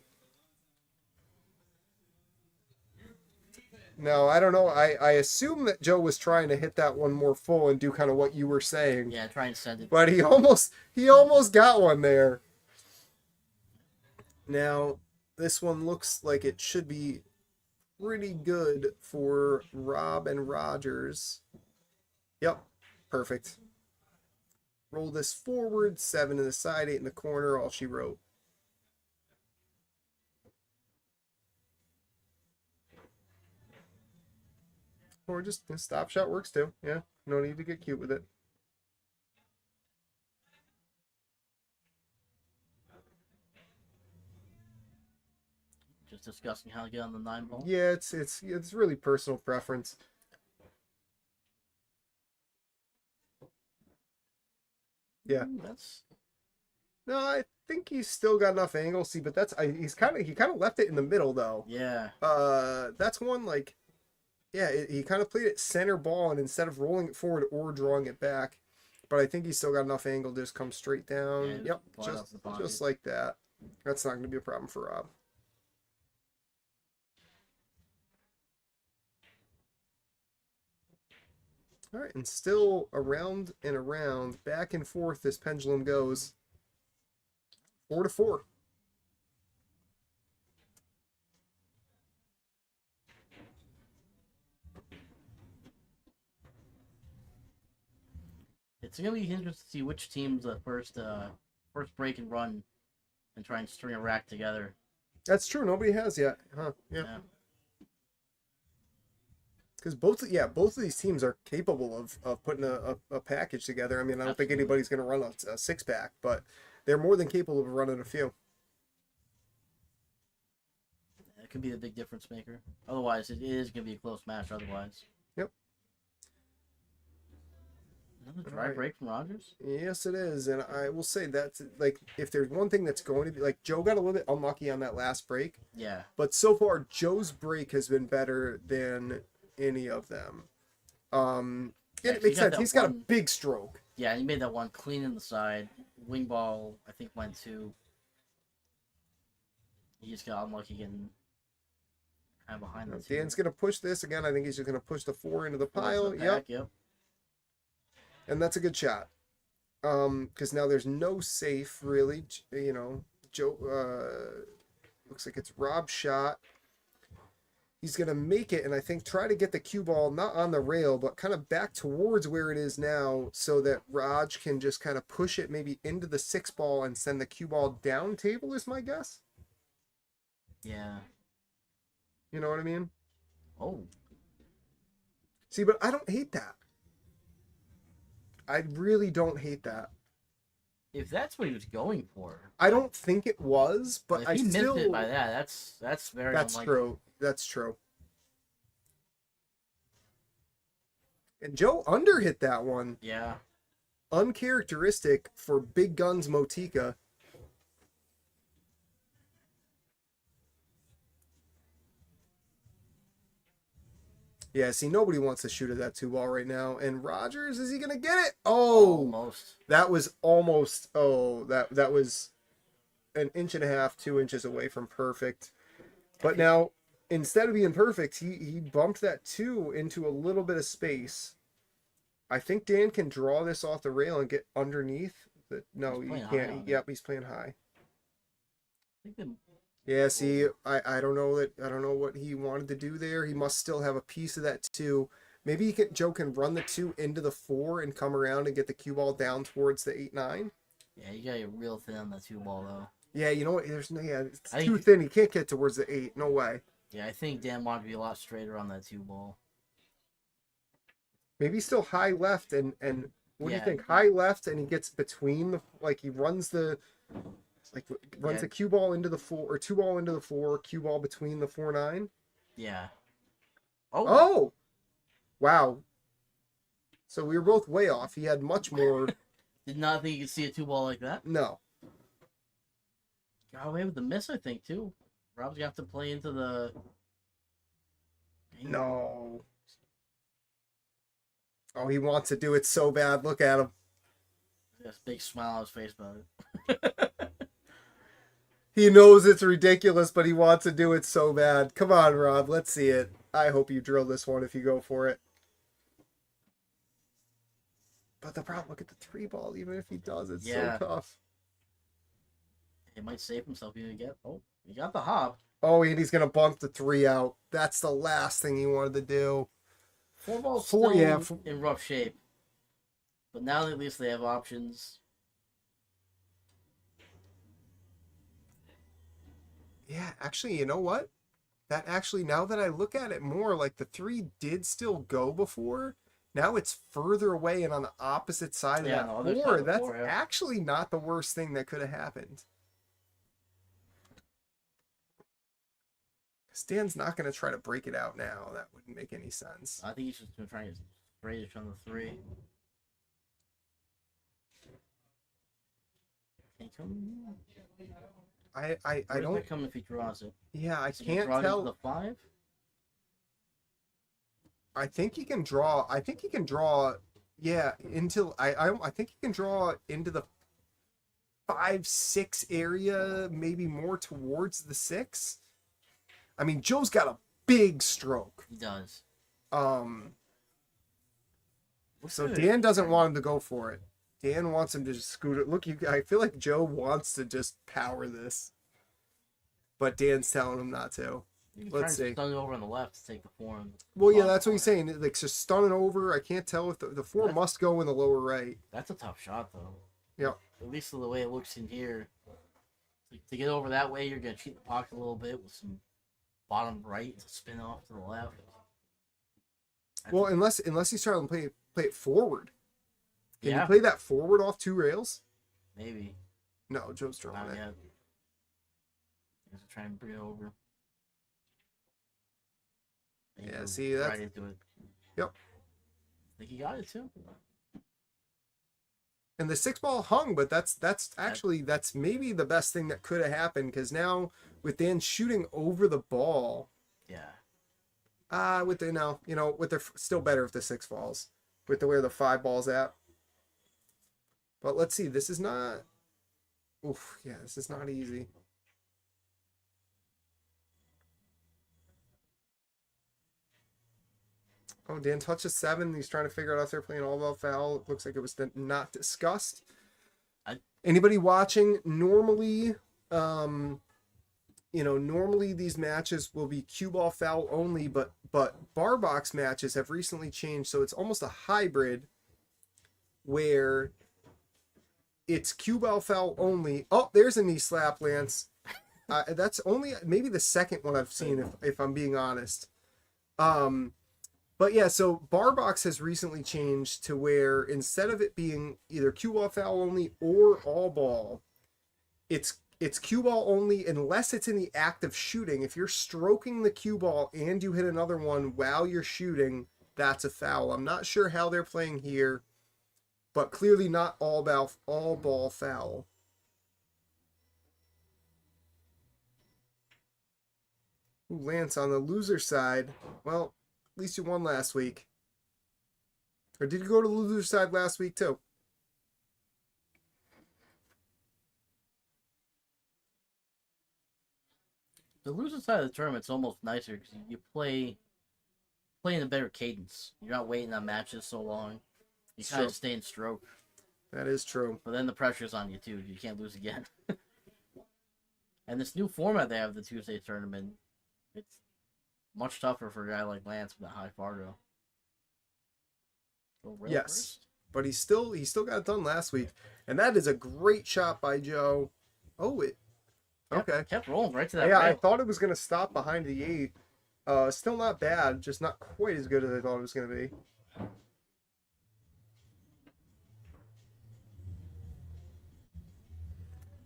No, I don't know. I assume that Joe was trying to hit that one more full and do kind of what you were saying. Yeah, try and send it. But he almost got one there. Now, this one looks like it should be pretty good for Rob and Rogers. Yep, perfect. Roll this forward, 7 in the side, 8 in the corner, all she wrote. Or just a stop shot works too. Yeah, no need to get cute with it. Just discussing how to get on the 9 ball. Yeah, it's really personal preference. Yeah. That's No, I think he's still got enough angle. See, but he kind of left it in the middle though. yeah. That's one like, yeah, he kind of played it center ball, and instead of rolling it forward or drawing it back, but I think he's still got enough angle to just come straight down. Yeah, Yep, fly off the pocket. just like that. That's not going to be a problem for Rob. All right, and still around and around, back and forth, this pendulum goes. 4-4. It's gonna be interesting to see which team's the first break and run, and try and string a rack together. That's true. Nobody has yet, huh? Yeah. Yeah. Because both of these teams are capable of putting a package together. I mean, I don't think Absolutely. anybody's going to run a 6-pack, but they're more than capable of running a few. It could be the big difference maker. Otherwise, it is gonna be a close match. Otherwise. Yep. Another dry Alright. break from Rogers. Yes, it is, and I will say that's like if there's one thing that's going to be like Joe got a little bit unlucky on that last break, Yeah. but so far Joe's break has been better than any of them. And Yeah, it he makes got sense. that He's got a one- big stroke. Yeah, he made that one clean in the side. Wing ball, I think, went to. He just got unlucky getting kind of behind the two. Dan's going to push this again. I think he's just going to push the 4 into the Four to pile. the Yep. back, yep. And that's a good shot. Because now there's no safe really. You know, Joe. Looks like it's Rob's shot. He's gonna make it, and I think try to get the cue ball not on the rail, but kind of back towards where it is now, so that Raj can just kind of push it maybe into the 6 ball and send the cue ball down table. Is my guess. Yeah. You know what I mean? Oh. See, but I don't hate that. I really don't hate that. If that's what he was going for. I don't think it was, but If I he still. missed it by that, that's very That's unlikely. true. That's true. And Joe underhit that one. Yeah. Uncharacteristic for Big Guns Motika. Yeah, see, nobody wants to shoot at that 2-ball right now. And Rogers, is he going to get it? Oh, Almost. that was almost, that was an inch and a half, 2 inches away from perfect. But now, instead of being perfect, he bumped that 2 into a little bit of space. I think Dan can draw this off the rail and get underneath. No, He's he playing high can't. on it. Yep, he's playing high. I think the, Yeah, see, I don't know what he wanted to do there. He must still have a piece of that 2. Maybe Joe can run the 2 into the 4 and come around and get the cue ball down towards the 8-9. yeah, you gotta get real thin on the 2-ball though. Yeah, you know what? It's I too think- thin. He can't get towards the 8. No way. Yeah, I think Dan wanted to be a lot straighter on that 2-ball. Maybe still high left and what do you Yeah. think? High left and he gets between he runs the Yeah. the cue ball into the 4 or 2-ball into the 4, cue ball between the 4-9. Yeah. Oh. Oh, wow. So we were both way off. He had much more. Did not think you could see a 2-ball like that. No. Got away with the miss, I think, too. Rob's gonna have to play into the. No. Oh, he wants to do it so bad. Look at him. This big smile on his face about it. He knows it's ridiculous, but he wants to do it so bad. Come on, Rob. Let's see it. I hope you drill this one if you go for it. But the problem, look at the 3 ball. Even if he does, it's Yeah. so tough. He might save himself even get. Oh, he got the hop. Oh, and he's going to bump the 3 out. That's the last thing he wanted to do. 4 balls Four, still yeah, in rough shape. But now at least they have options. Yeah, actually, you know what? That actually, now that I look at it more, like the 3 did still go before. Now it's further away and on the opposite side Yeah, of on that the other 4. side of the That's 4, yeah. actually not the worst thing that could have happened. Stan's not going to try to break it out now. That wouldn't make any sense. I think he's just been trying to straight it on the 3. Can he come? I Where's don't. that come if he draws it? Yeah, I Is he gonna can't draw it into tell. the 5? I think he can draw. I think he can draw. Yeah, into. I think he can draw into the 5-6 area, maybe more towards the 6. I mean, Joe's got a big stroke. He does. So Dan doesn't want him to go for it. Dan wants him to just scoot it. Look, I feel like Joe wants to just power this, but Dan's telling him not to. You can Let's try see. and stun it over on the left to take the 4. And Well, yeah, block that's what the he's 4. saying. Like, just stun it over. I can't tell if the 4 That's- must go in the lower right. That's a tough shot, though. Yep. At least the way it looks in here. To get over that way, you're going to cheat the pocket a little bit with some bottom right to spin off to the left. Well, unless he's trying to play it forward. Can Yeah. you play that forward off 2 rails? Maybe. No, Joe's drawing Not it. yet. He's gonna try and bring it over. And he Yeah, goes see, that's- right into it. Yep. I think he got it too. And the 6 ball hung, but that's actually that's maybe the best thing that could have happened, because now with Dan shooting over the ball, Yeah. with the with the still better if the 6 falls with the where the 5 ball's at. But let's see, this is not. Oof, yeah, this is not easy. Oh, Dan touches 7. He's trying to figure out if they're playing all about foul. It looks like it was not discussed. Anybody watching? Normally, normally these matches will be cue ball foul only, but bar box matches have recently changed, so it's almost a hybrid where it's cue ball foul only. Oh, there's a knee slap, Lance. That's only maybe the second one I've seen, if I'm being honest. But yeah, so bar box has recently changed to where instead of it being either cue ball foul only or all ball, it's cue ball only unless it's in the act of shooting. If you're stroking the cue ball and you hit another one while you're shooting, that's a foul. I'm not sure how they're playing here, but clearly not all ball foul. Ooh, Lance on the loser side. Well, at least you won last week. Or did you go to the loser side last week too? The loser side of the tournament's almost nicer because you play in a better cadence. You're not waiting on matches so long. You kind True. of stay in stroke. That is true. But then the pressure's on you too. You can't lose again. And this new format they have the Tuesday tournament, it's much tougher for a guy like Lance with that high Fargo. Go rail Yes. first. But he still got it done last week. And that is a great shot by Joe. Oh, it. Okay. Kept rolling right to that Yeah, I rail. thought it was going to stop behind the 8. Still not bad, just not quite as good as I thought it was going to be.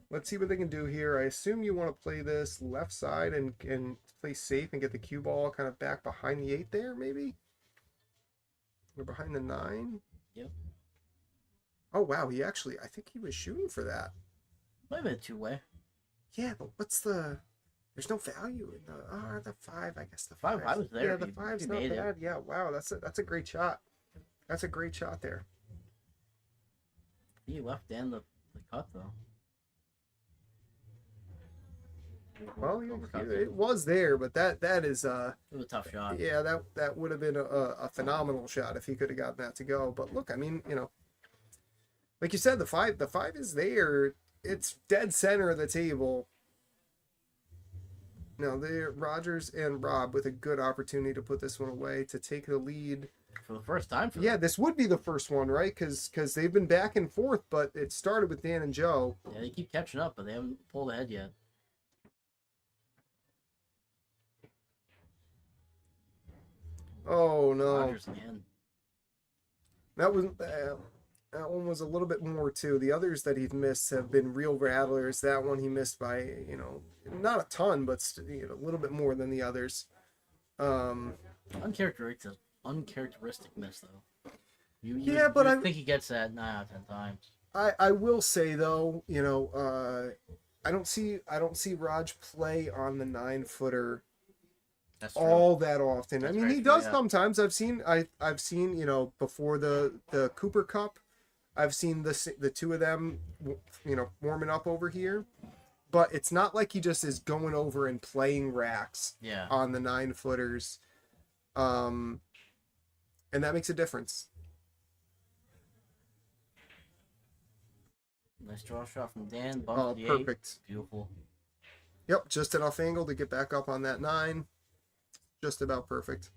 Let's see what they can do here. I assume you want to play this left side and play safe and get the cue ball kind of back behind the 8 there, maybe? Or behind the 9? Yep. Oh, wow. I think he was shooting for that. Might have been a two-way. Yeah, but what's the... There's no value in the 5, I guess. The 5, 5. I was there. Yeah, the He 5's not made it. bad. Yeah, wow, that's a great shot. That's a great shot there. He left Dan the cut though. Well, Overcut. it was there, but that is It was a tough shot. yeah, that would have been a phenomenal shot if he could have gotten that to go. But look, I mean, like you said, the five is there. It's dead center of the table. Now there, Rogers and Rob with a good opportunity to put this one away to take the lead. For the first time for Yeah, them. this would be the first one, right? Because they've been back and forth, but it started with Dan and Joe. Yeah, they keep catching up, but they haven't pulled ahead yet. Oh no, Rogers again. that was that one was a little bit more too. The others that he's missed have been real rattlers. That one he missed by not a ton, but a little bit more than the others. Uncharacteristic miss though. Yeah, but I think he gets that 9 out of 10 times. I will say though, I don't see Raj play on the 9-footer That's true. all that often. I That's mean, very he true, does yeah. sometimes. I've seen before the Cooper Cup, I've seen the two of them warming up over here, but it's not like he just is going over and playing racks Yeah. on the 9-footers, and that makes a difference. Nice draw shot from Dan. Oh, Bump the 8. perfect. Beautiful. Yep, just enough angle to get back up on that 9. Just about perfect.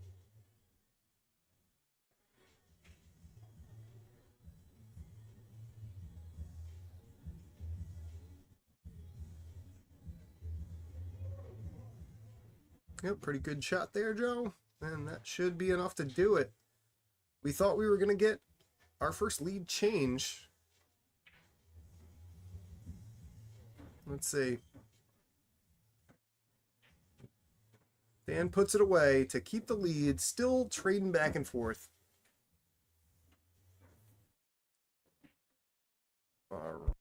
Yep, pretty good shot there, Joe. And that should be enough to do it. We thought we were going to get our first lead change. Let's see. Dan puts it away to keep the lead, still trading back and forth. All right.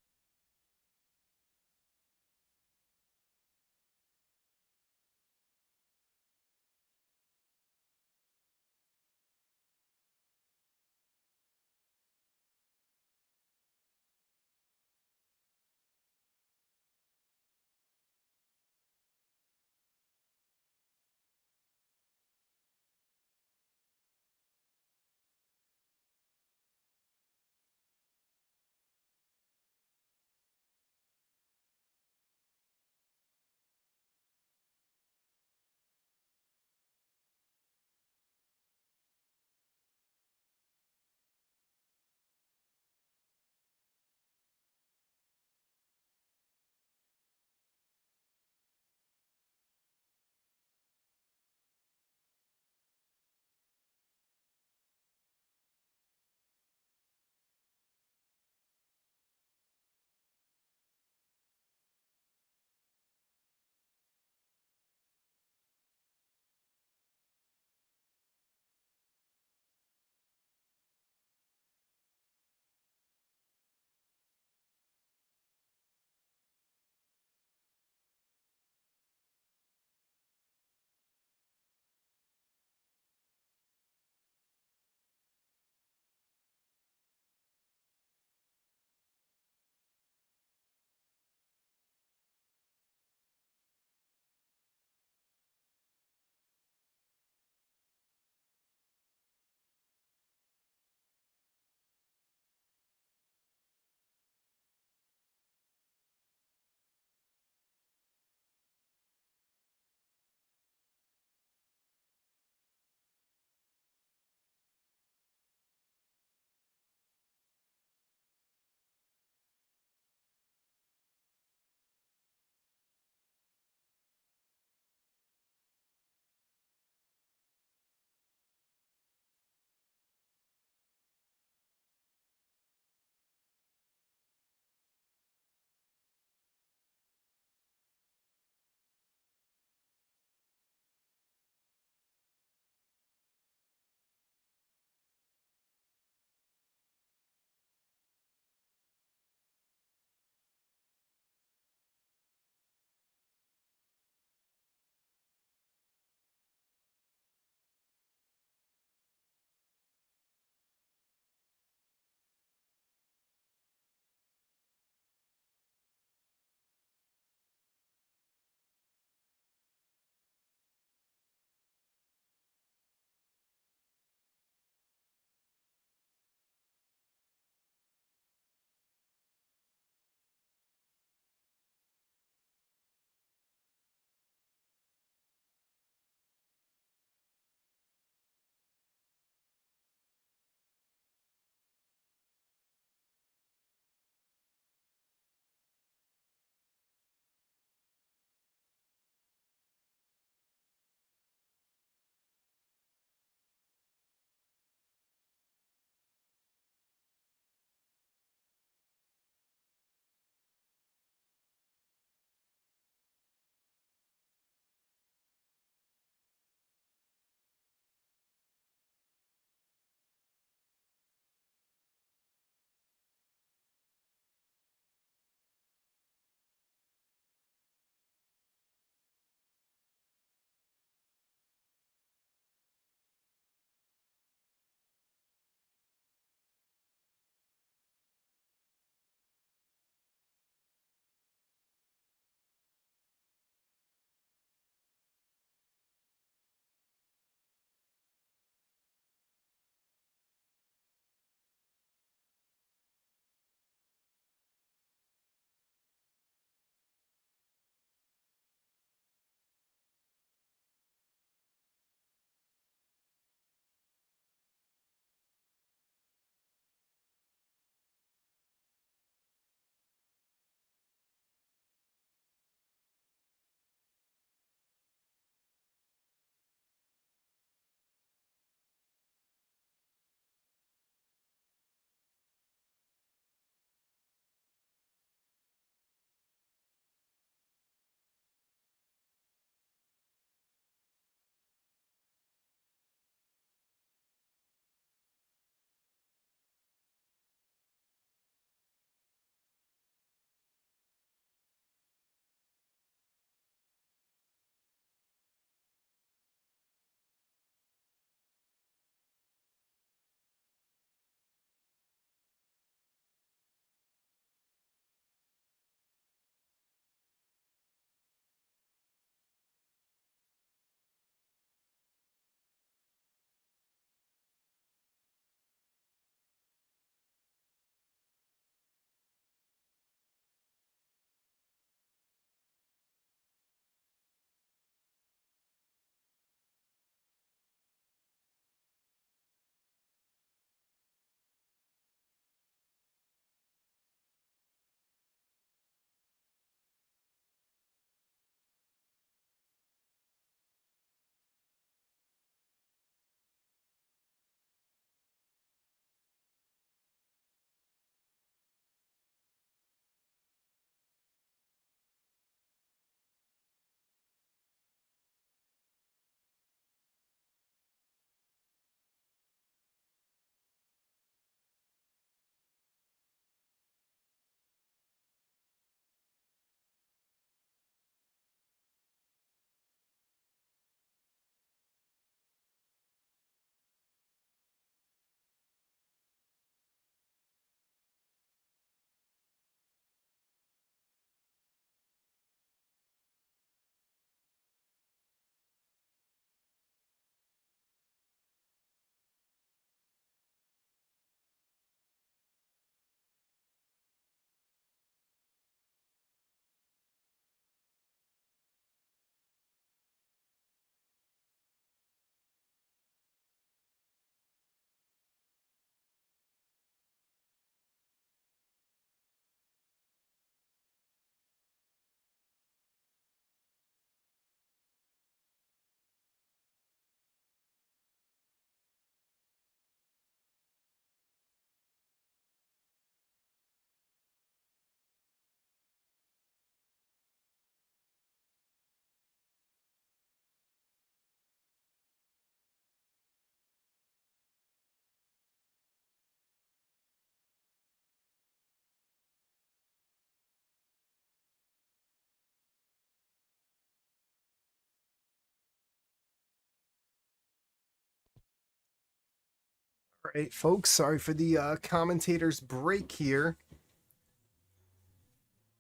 Right, folks, sorry for the commentator's break here.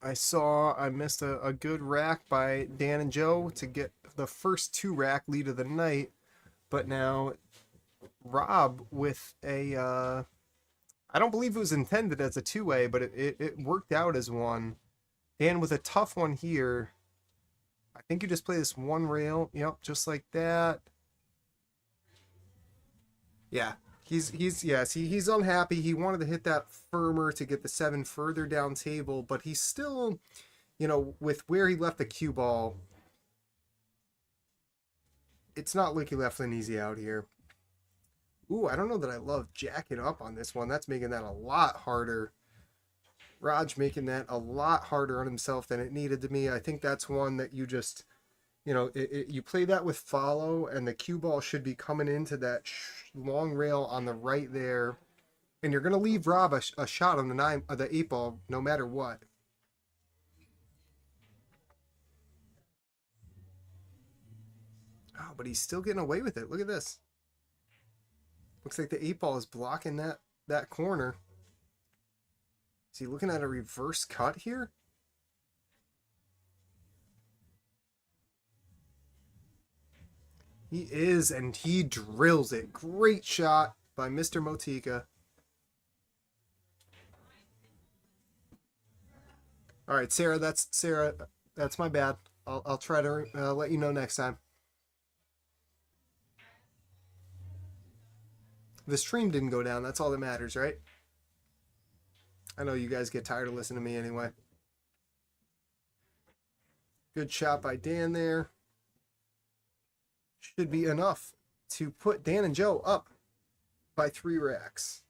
I missed a good rack by Dan and Joe to get the first 2 rack lead of the night, but now Rob with I don't believe it was intended as a 2-way, but it worked out as one. Dan with a tough one here. I think you just play this one rail. Yep, just like that. Yeah, he's unhappy. He wanted to hit that firmer to get the 7 further down table, but he's still, with where he left the cue ball, it's not like he left an easy out here. Ooh, I don't know that I love jacking up on this one. That's making that a lot harder. Raj making that a lot harder on himself than it needed to be. I think that's one that you just, you play that with follow, and the cue ball should be coming into that long rail on the right there, and you're gonna leave Rob a shot on the 8 ball no matter what. Oh, but he's still getting away with it. Look at this. Looks like the 8 ball is blocking that corner. Is he looking at a reverse cut here? He is, and he drills it. Great shot by Mr. Motika. All right, Sarah, that's my bad. I'll try to let you know next time. The stream didn't go down. That's all that matters, right? I know you guys get tired of listening to me anyway. Good shot by Dan there. Should be enough to put Dan and Joe up by 3 racks.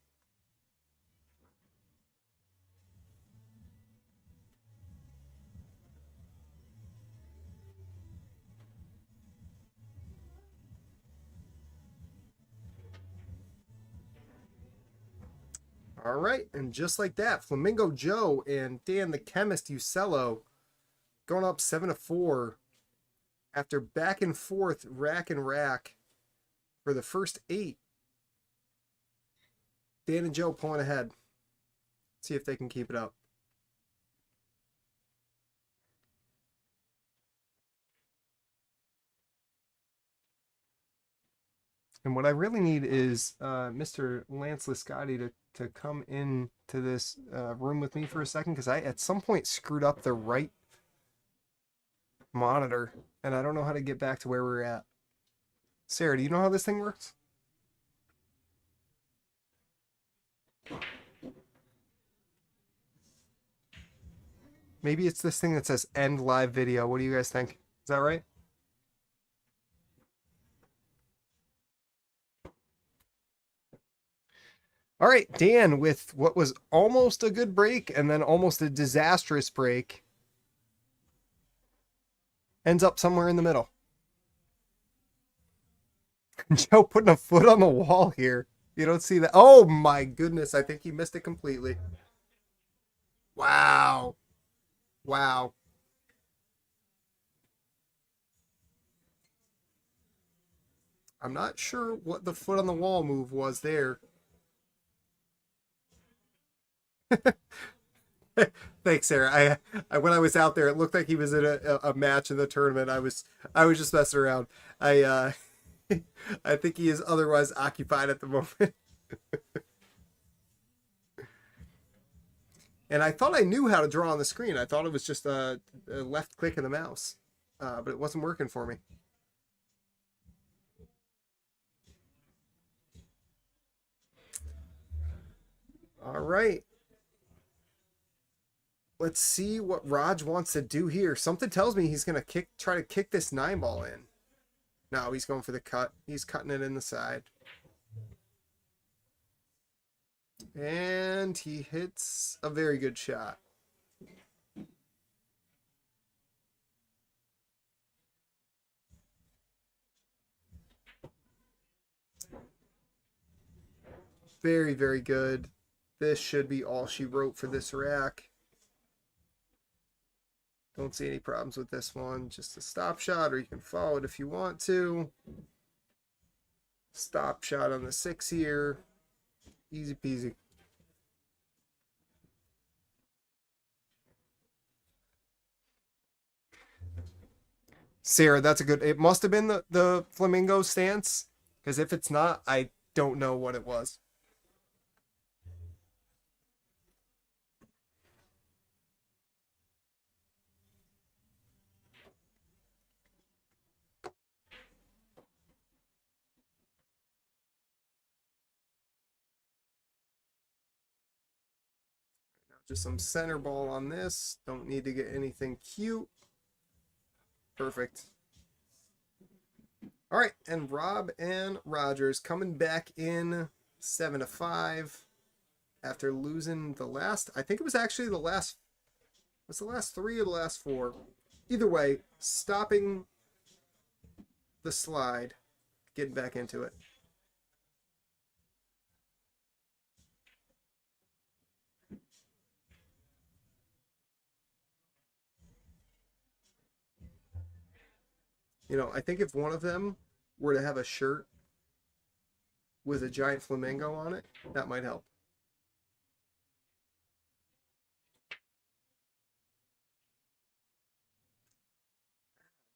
All right, and just like that, Flamingo Joe and Dan the Chemist Ucello going up 7-4 after back and forth, rack and rack for the first 8. Dan and Joe pulling ahead. See if they can keep it up. And what I really need is Mr. Lance Liscotti to come in to this room with me for a second, because I at some point screwed up the right monitor, and I don't know how to get back to where we're at. Sarah, do you know how this thing works? Maybe it's this thing that says end live video. What do you guys think? Is that right? All right, Dan with what was almost a good break and then almost a disastrous break ends up somewhere in the middle. Joe putting a foot on the wall here. You don't see that. Oh my goodness, I think he missed it completely. Wow. Wow. I'm not sure what the foot on the wall move was there. Thanks, Sarah. I when I was out there, it looked like he was in a match in the tournament. I was just messing around. I I think he is otherwise occupied at the moment. And I thought I knew how to draw on the screen. I thought it was just a left click of the mouse, but it wasn't working for me. All right. Let's see what Raj wants to do here. Something tells me he's gonna try to kick this 9 ball in. No, he's going for the cut. He's cutting it in the side. And he hits a very good shot. Very, very good. This should be all she wrote for this rack. Don't see any problems with this one. Just a stop shot, or you can follow it if you want to. Stop shot on the 6 here. Easy peasy. Sarah, that's a good. It must have been the flamingo stance, because if it's not, I don't know what it was. Just some center ball on this. Don't need to get anything cute. Perfect. All right, and Rob and Rogers coming back in 7-5 after losing the last. I think it was actually the last. Was the last three or the last four? Either way, stopping the slide, getting back into it. You know, I think if one of them were to have a shirt with a giant flamingo on it, that might help.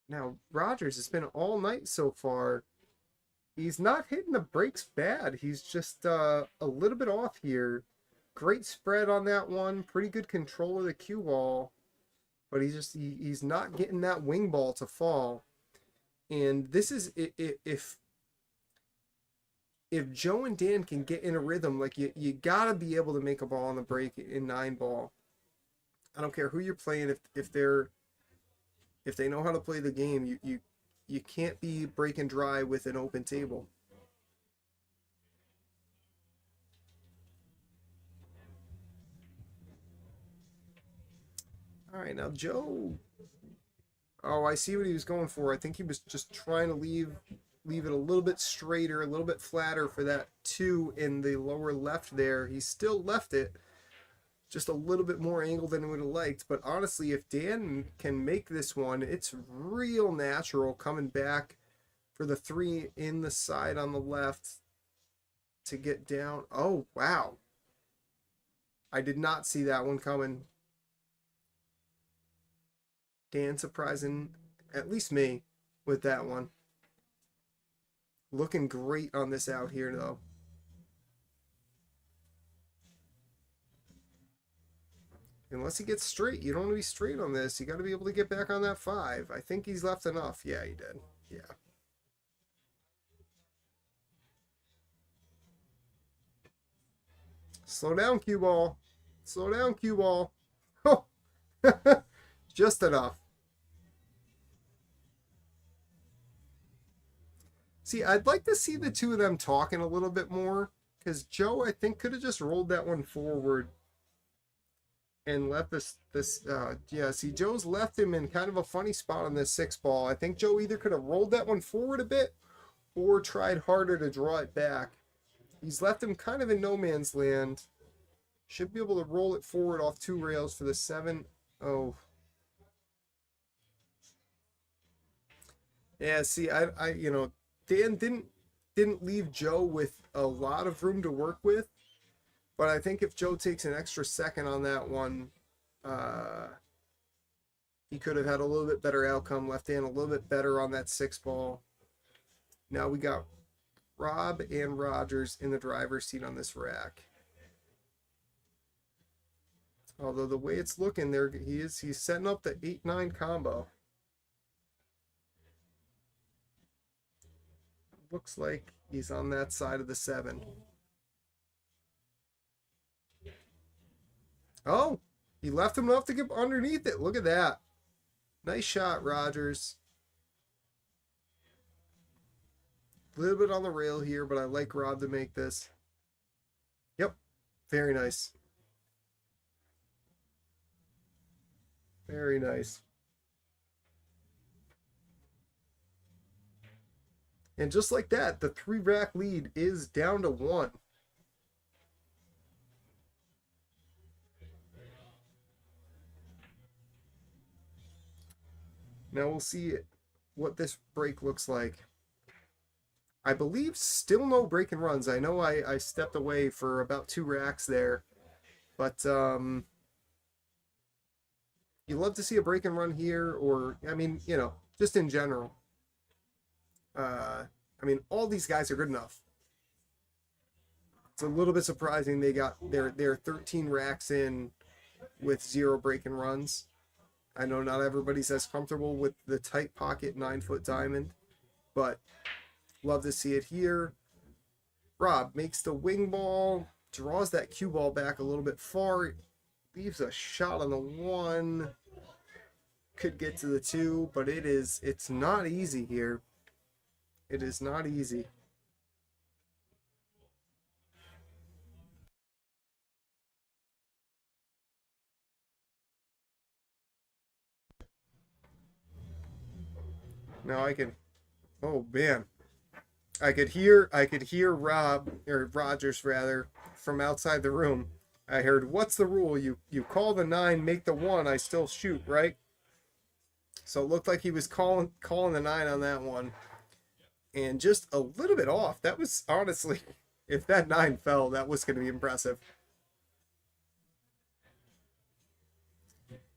Now, Rogers has been all night so far. He's not hitting the brakes bad. He's just a little bit off here. Great spread on that one. Pretty good control of the cue ball. But he's not getting that wing ball to fall. And this is if Joe and Dan can get in a rhythm, like you gotta be able to make a ball on the break in 9-ball. I don't care who you're playing. If they know how to play the game, you can't be breaking dry with an open table. All right, now Joe. Oh, I see what he was going for. I think he was just trying to leave it a little bit straighter, a little bit flatter for that 2 in the lower left there. He still left it just a little bit more angled than he would have liked. But honestly, if Dan can make this one, it's real natural coming back for the 3 in the side on the left to get down. Oh, wow. I did not see that one coming. Dan surprising at least me with that one. Looking great on this out here, though. Unless he gets straight. You don't want to be straight on this. You got to be able to get back on that 5. I think he's left enough. Yeah, he did. Yeah. Slow down, cue ball. Slow down, cue ball. Oh, just enough. See, I'd like to see the two of them talking a little bit more, because Joe, I think, could have just rolled that one forward and left yeah, see, Joe's left him in kind of a funny spot on this 6-ball. I think Joe either could have rolled that one forward a bit or tried harder to draw it back. He's left him kind of in no man's land. Should be able to roll it forward off 2 rails for the 7. Oh. Yeah, see, you know, Dan didn't leave Joe with a lot of room to work with, but I think if Joe takes an extra second on that one, he could have had a little bit better outcome, left Dan a little bit better on that 6-ball. Now we got Rob and Rogers in the driver's seat on this rack. Although the way it's looking there, he's setting up the 8-9 combo. Looks like he's on that side of the 7. Oh, he left him enough to get underneath it. Look at that. Nice shot, Rogers. A little bit on the rail here, but I like Rob to make this. Yep, very nice. Very nice. And just like that, the 3-rack lead is down to 1. Now we'll see what this break looks like. I believe still no break and runs. I know I stepped away for about 2 racks there, but you love to see a break and run here, or I mean, just in general. I mean, all these guys are good enough. It's a little bit surprising they got their 13 racks in with 0 break and runs. I know not everybody's as comfortable with the tight pocket 9-foot diamond, but love to see it here. Rob makes the wing ball, draws that cue ball back a little bit far, leaves a shot on the 1. Could get to the 2, but it's not easy here. It is not easy. Now I can, oh man, I could hear Rob, or Rogers rather, from outside the room. I heard, "What's the rule? You call the 9, make the 1. I still shoot, right?" So it looked like he was calling the 9 on that one, and just a little bit off. That was honestly, if that 9 fell, that was going to be impressive.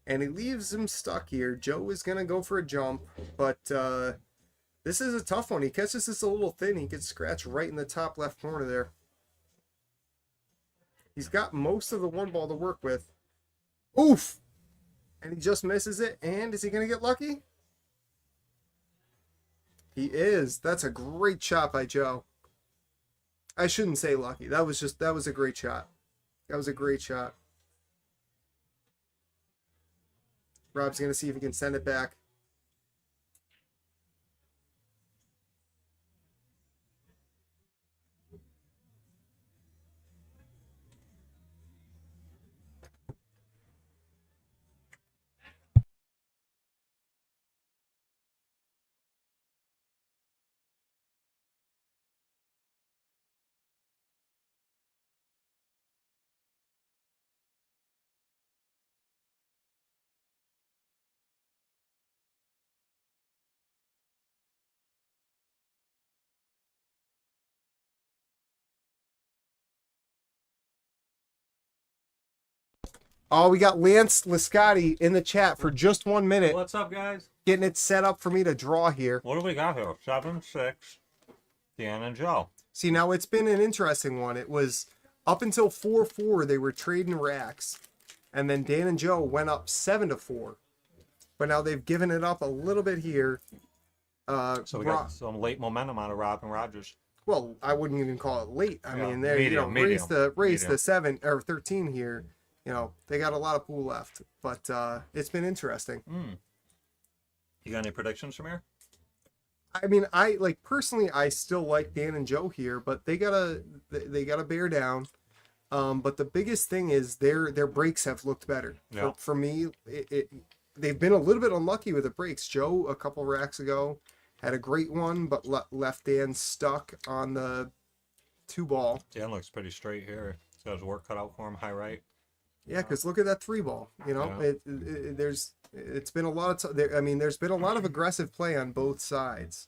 And he leaves him stuck here. Joe is going to go for a jump, but this is a tough one. He catches this a little thin. He could scratch right in the top left corner there. He's got most of the 1 ball to work with. Oof! And he just misses it. And is he going to get lucky? He is. That's a great shot by Joe. I shouldn't say lucky. That was a great shot. That was a great shot. Rob's going to see if he can send it back. Oh, we got Lance Liscotti in the chat for just 1 minute, What's up, guys? getting it set up for me to draw here. What do we got here? 7-6. Dan and Joe. See, now it's been an interesting one. It was up until 4-4, they were trading racks. And then Dan and Joe went up 7-4. But now they've given it up a little bit here. So we got some late momentum out of Rob and Rogers. Well, I wouldn't even call it late. I Yeah, mean, they medium, raised the medium. 7 or 13 here. They got a lot of pool left, but it's been interesting. You got any predictions from here? I mean, I like personally, I still like Dan and Joe here, but they gotta bear down. But the biggest thing is their breaks have looked better. Yeah. For me, they've been a little bit unlucky with the breaks. Joe a couple racks ago had a great one, but left Dan stuck on the 2 ball. Dan looks pretty straight here. He's got his work cut out for him, high right. Yeah, because look at that 3 ball. Yeah. It's been a lot of there's been a lot of aggressive play on both sides.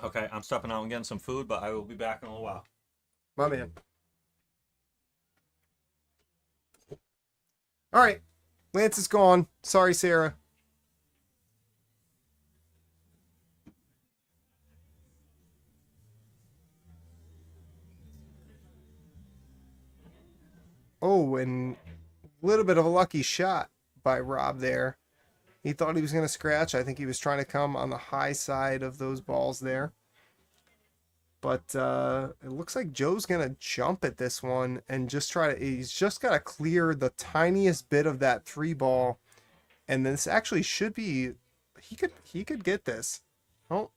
Okay, I'm stepping out and getting some food, but I will be back in a little while. My man. All right, Lance is gone. Sorry, Sarah. Oh, and a little bit of a lucky shot by Rob there. He thought he was going to scratch. I think he was trying to come on the high side of those balls there. But it looks like Joe's going to jump at this one and just he's just got to clear the tiniest bit of that 3 ball. And this actually should be, he could get this. Oh.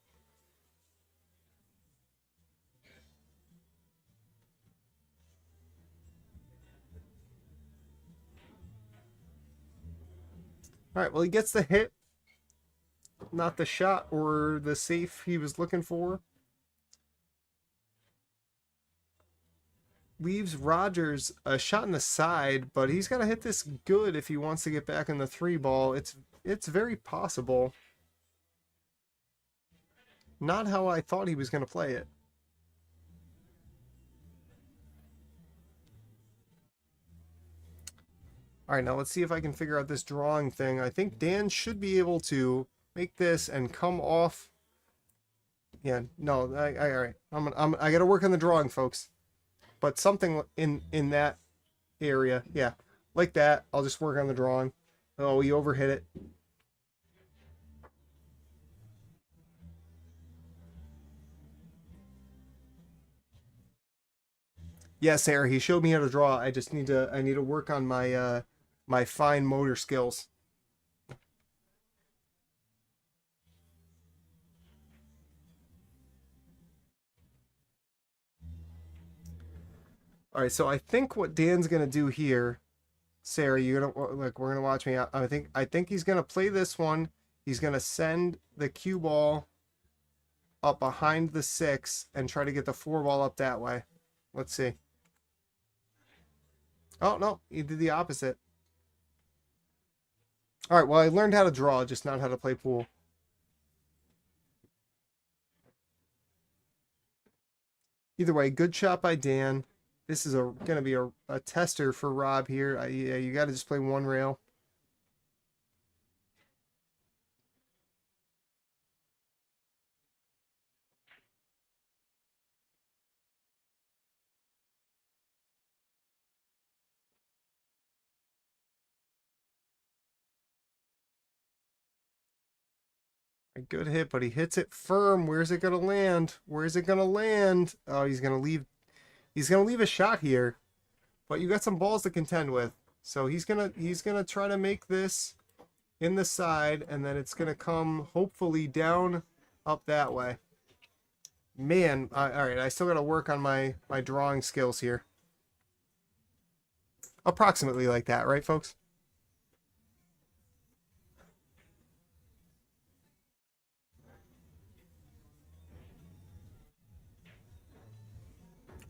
All right, well, he gets the hit, not the shot or the safe he was looking for. Leaves Rogers a shot in the side, but he's got to hit this good if he wants to get back in the 3 ball. It's very possible. Not how I thought he was going to play it. All right, now let's see if I can figure out this drawing thing. I think Dan should be able to make this and come off. Yeah, no, all right. I got to work on the drawing, folks. But something in that area, yeah, like that. I'll just work on the drawing. Oh, we overhit it. Yeah, Sarah, he showed me how to draw. I just need to work on my my fine motor skills. All right, so I think what Dan's gonna do here, Sarah, you're gonna look. We're gonna watch me. I think he's gonna play this one. He's gonna send the cue ball up behind the 6 and try to get the 4 ball up that way. Let's see. Oh no, he did the opposite. All right, well I learned how to draw, just not how to play pool. Either way, good shot by Dan. This is gonna be a tester for Rob here. Yeah, you got to just play one rail. A good hit, but he hits it firm. Where's it gonna land? Where's it gonna land? Oh, he's gonna leave. He's gonna leave a shot here, but you got some balls to contend with. So he's gonna try to make this in the side, and then it's gonna come hopefully down up that way. Man, all right. I still gotta work on my drawing skills here. Approximately like that, right, folks?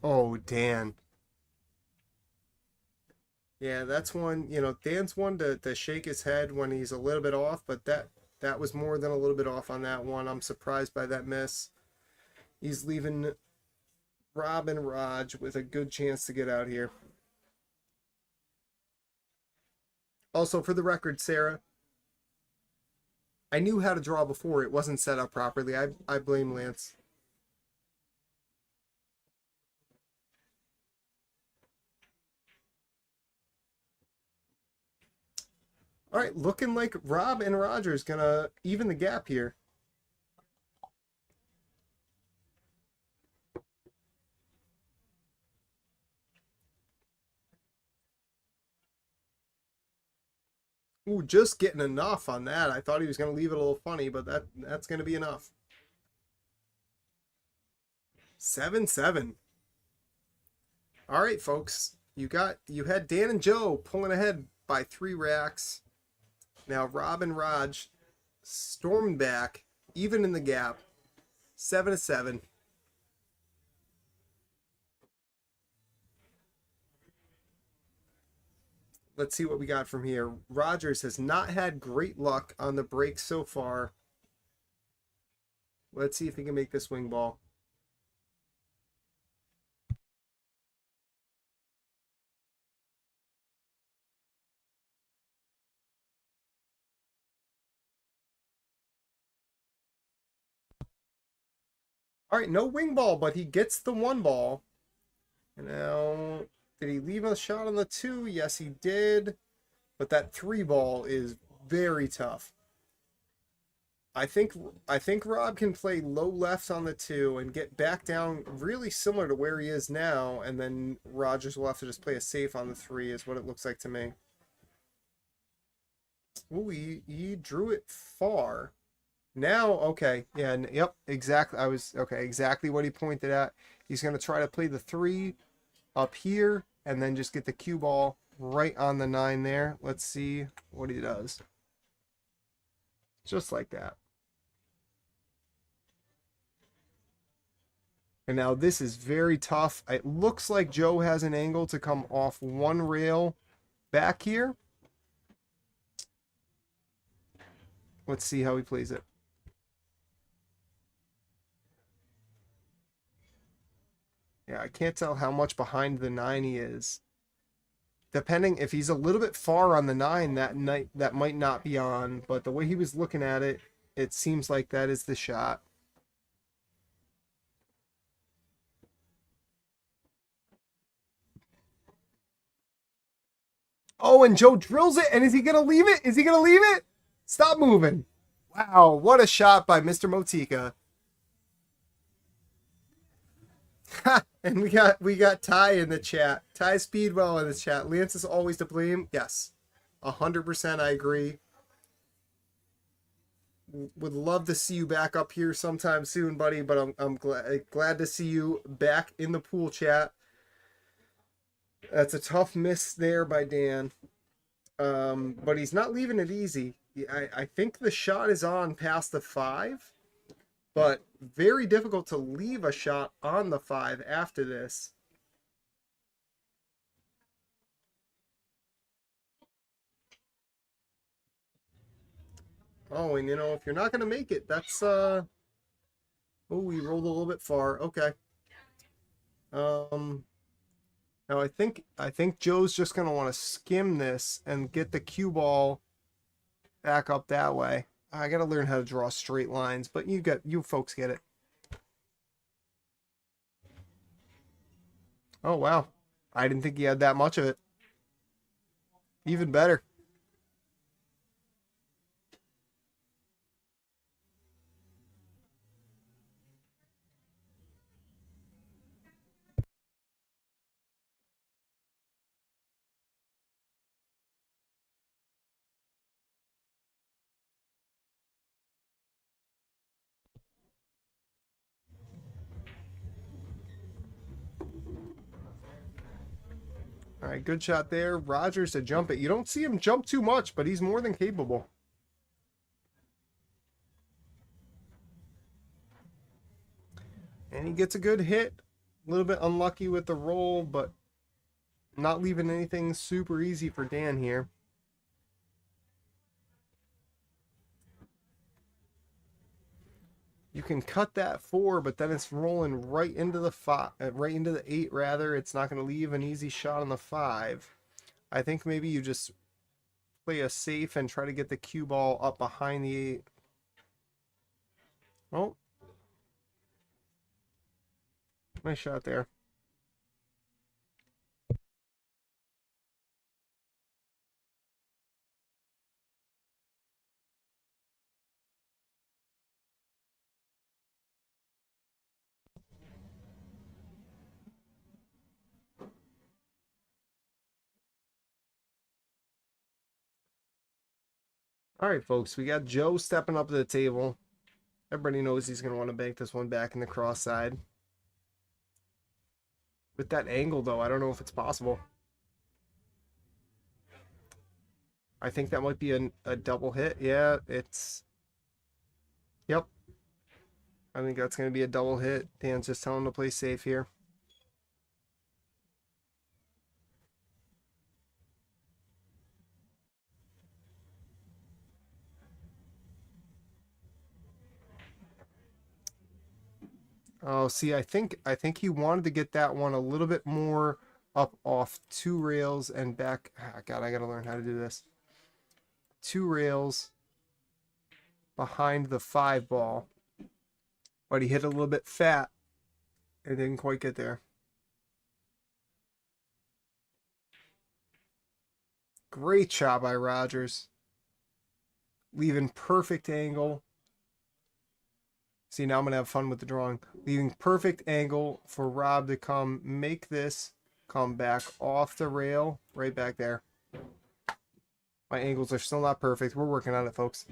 Oh, Dan. Yeah, that's one, Dan's one to shake his head when he's a little bit off, but that was more than a little bit off on that one. I'm surprised by that miss. He's leaving Rob and Raj with a good chance to get out here. Also, for the record, Sarah, I knew how to draw before. It wasn't set up properly. I blame Lance. All right, looking like Rob and Roger's gonna even the gap here. Ooh, just getting enough on that. I thought he was gonna leave it a little funny, but that's gonna be enough. 7-7. All right, folks. You had Dan and Joe pulling ahead by 3 racks. Now Rob and Raj stormed back, even in the gap. 7-7. Let's see what we got from here. Rogers has not had great luck on the break so far. Let's see if he can make this wing ball. All right, no wing ball, but he gets the 1 ball. And now, did he leave a shot on the 2? Yes, he did. But that 3 ball is very tough. I think Rob can play low left on the 2 and get back down really similar to where he is now, and then Rogers will have to just play a safe on the 3 is what it looks like to me. Ooh, he drew it far. Now, okay, yeah, yep, exactly. Exactly what he pointed at. He's going to try to play the 3 up here and then just get the cue ball right on the 9 there. Let's see what he does. Just like that. And now this is very tough. It looks like Joe has an angle to come off 1 rail back here. Let's see how he plays it. Yeah, I can't tell how much behind the 9 he is. depending if he's a little bit far on the 9 that night, that might not be on. But the way he was looking at it, it seems like that is the shot. Oh, and Joe drills it, and is he gonna leave it? Is he gonna leave it? Stop moving. Wow, what a shot by Mr. Motika. And we got Ty in the chat. Ty Speedwell in the chat. Lance is always to blame. Yes. 100% I agree. Would love to see you back up here sometime soon, buddy, but I'm glad to see you back in the pool chat. That's a tough miss there by Dan. But he's not leaving it easy. I think the shot is on past the 5, but very difficult to leave a shot on the 5 after this. Oh, and you know, if you're not gonna make it, that's oh, we rolled a little bit far. Okay. Now I think Joe's just gonna want to skim this and get the cue ball back up that way. I gotta learn how to draw straight lines, but you folks get it. Oh wow. I didn't think he had that much of it. Even better. All right, good shot there. Rogers to jump it. You don't see him jump too much, but he's more than capable. And he gets a good hit. A little bit unlucky with the roll, but not leaving anything super easy for Dan here. You can cut that 4, but then it's rolling right into the 5, right into the 8 rather. It's not going to leave an easy shot on the 5. I think maybe you just play a safe and try to get the cue ball up behind the 8. Oh. Nice shot there. All right, folks, we got Joe stepping up to the table. Everybody knows he's going to want to bank this one back in the cross side. With that angle, though, I don't know if it's possible. I think that might be a double hit. Yeah, it's... Yep. I think that's going to be a double hit. Dan's just telling him to play safe here. Oh, see, I think he wanted to get that one a little bit more up off 2 rails and back. Ah, God, I gotta learn how to do this. 2 rails behind the 5 ball, but he hit a little bit fat and didn't quite get there. Great shot by Rogers. Leaving perfect angle. See, now I'm going to have fun with the drawing. Leaving perfect angle for Rob to come make this come back off the rail right back there. My angles are still not perfect. We're working on it, folks.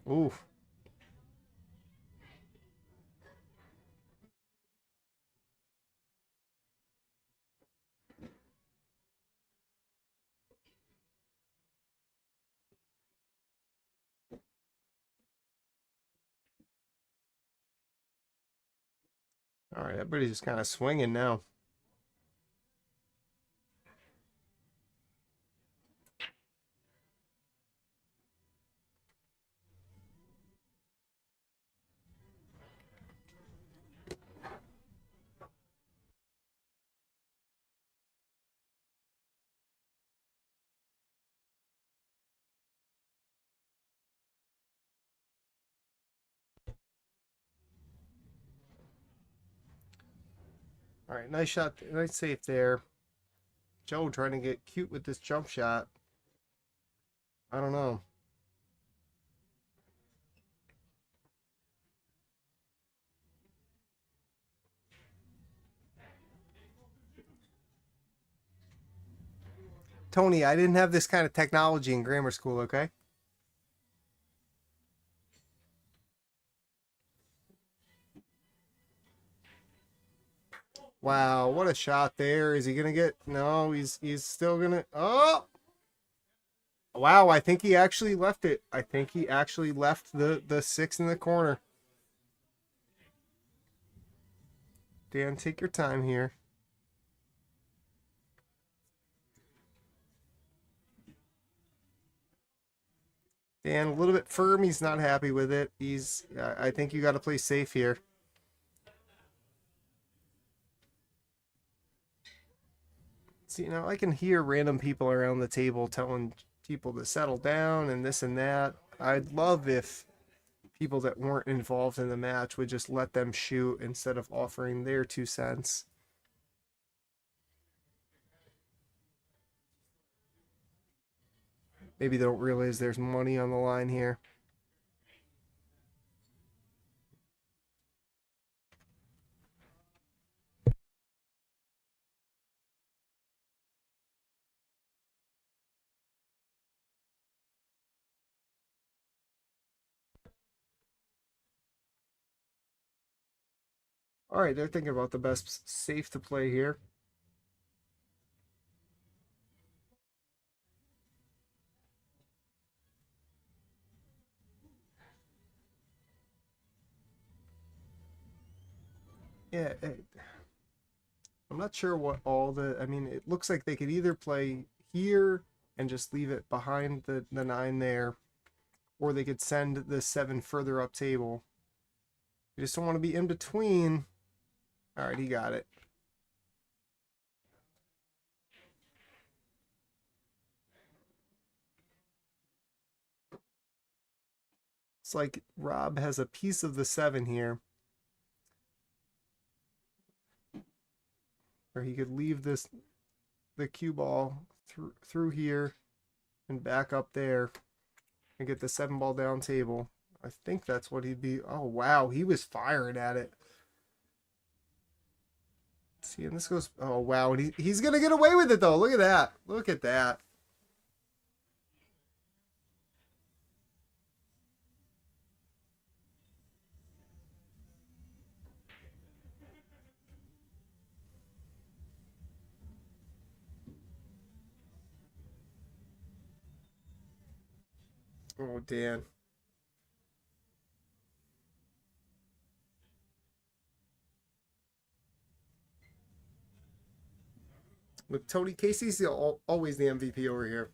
Oof. All right, everybody's just kind of swinging now. All right, nice shot, nice save there. Joe trying to get cute with this jump shot. I don't know. Tony, I didn't have this kind of technology in grammar school, okay? Wow, what a shot there. Is he gonna get no, he's still gonna oh wow, I think he actually left it. I think he actually left the six in the corner. Dan, take your time here. Dan, a little bit firm. He's not happy with it. I think you got to play safe here. See, now I can hear random people around the table telling people to settle down and this and that. I'd love if people that weren't involved in the match would just let them shoot instead of offering their 2 cents. Maybe they don't realize there's money on the line here. All right, they're thinking about the best safe to play here. Yeah, I'm not sure what all the. I mean, it looks like they could either play here and just leave it behind the 9 there, or they could send the 7 further up table. You just don't want to be in between. All right, he got it. It's like Rob has a piece of the 7 here, or he could leave the cue ball through here and back up there and get the 7 ball down table. I think that's what he'd be. Oh wow, he was firing at it. See, and this goes. Oh wow, and he's gonna get away with it though. Look at that. Look at that. Oh Dan. Look, Tony Casey's always the MVP over here.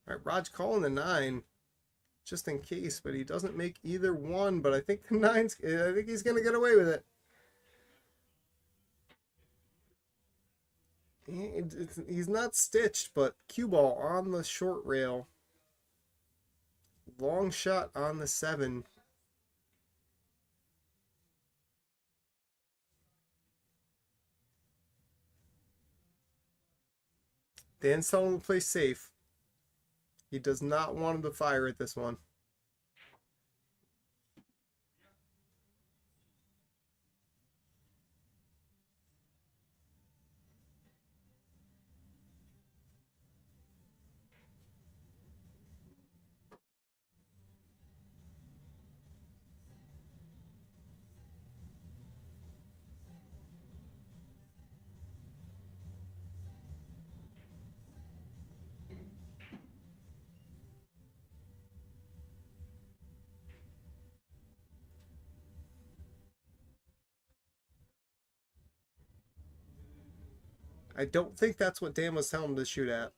All right, Raj calling the 9 just in case, but he doesn't make either one. But I think the 9's. I think he's gonna get away with it. He's not stitched, but cue ball on the short rail. Long shot on the 7. Dan's telling him to play safe. He does not want him to fire at this one. I don't think that's what Dan was telling him to shoot at.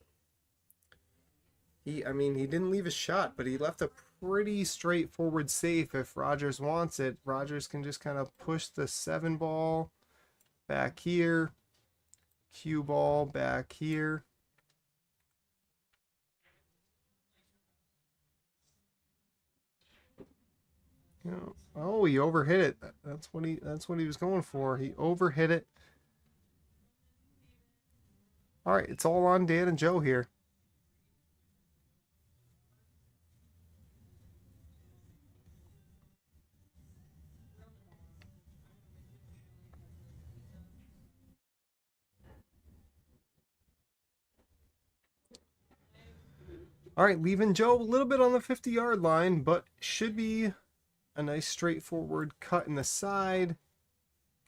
I mean, he didn't leave a shot, but he left a pretty straightforward safe. If Rogers wants it, Rogers can just kind of push the 7 ball back here, cue ball back here. You know, oh, he overhit it. That's what he was going for. He overhit it. All right, it's all on Dan and Joe here. All right, leaving Joe a little bit on the 50-yard line, but should be a nice straightforward cut in the side.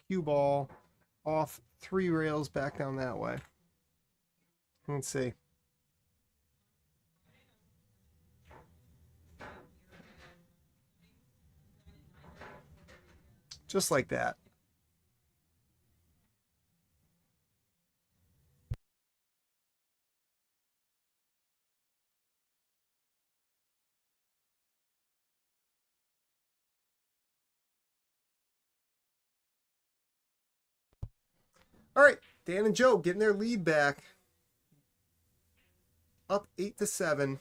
Cue ball off 3 rails back down that way. Let's see. Just like that. All right, Dan and Joe getting their lead back. Up 8-7.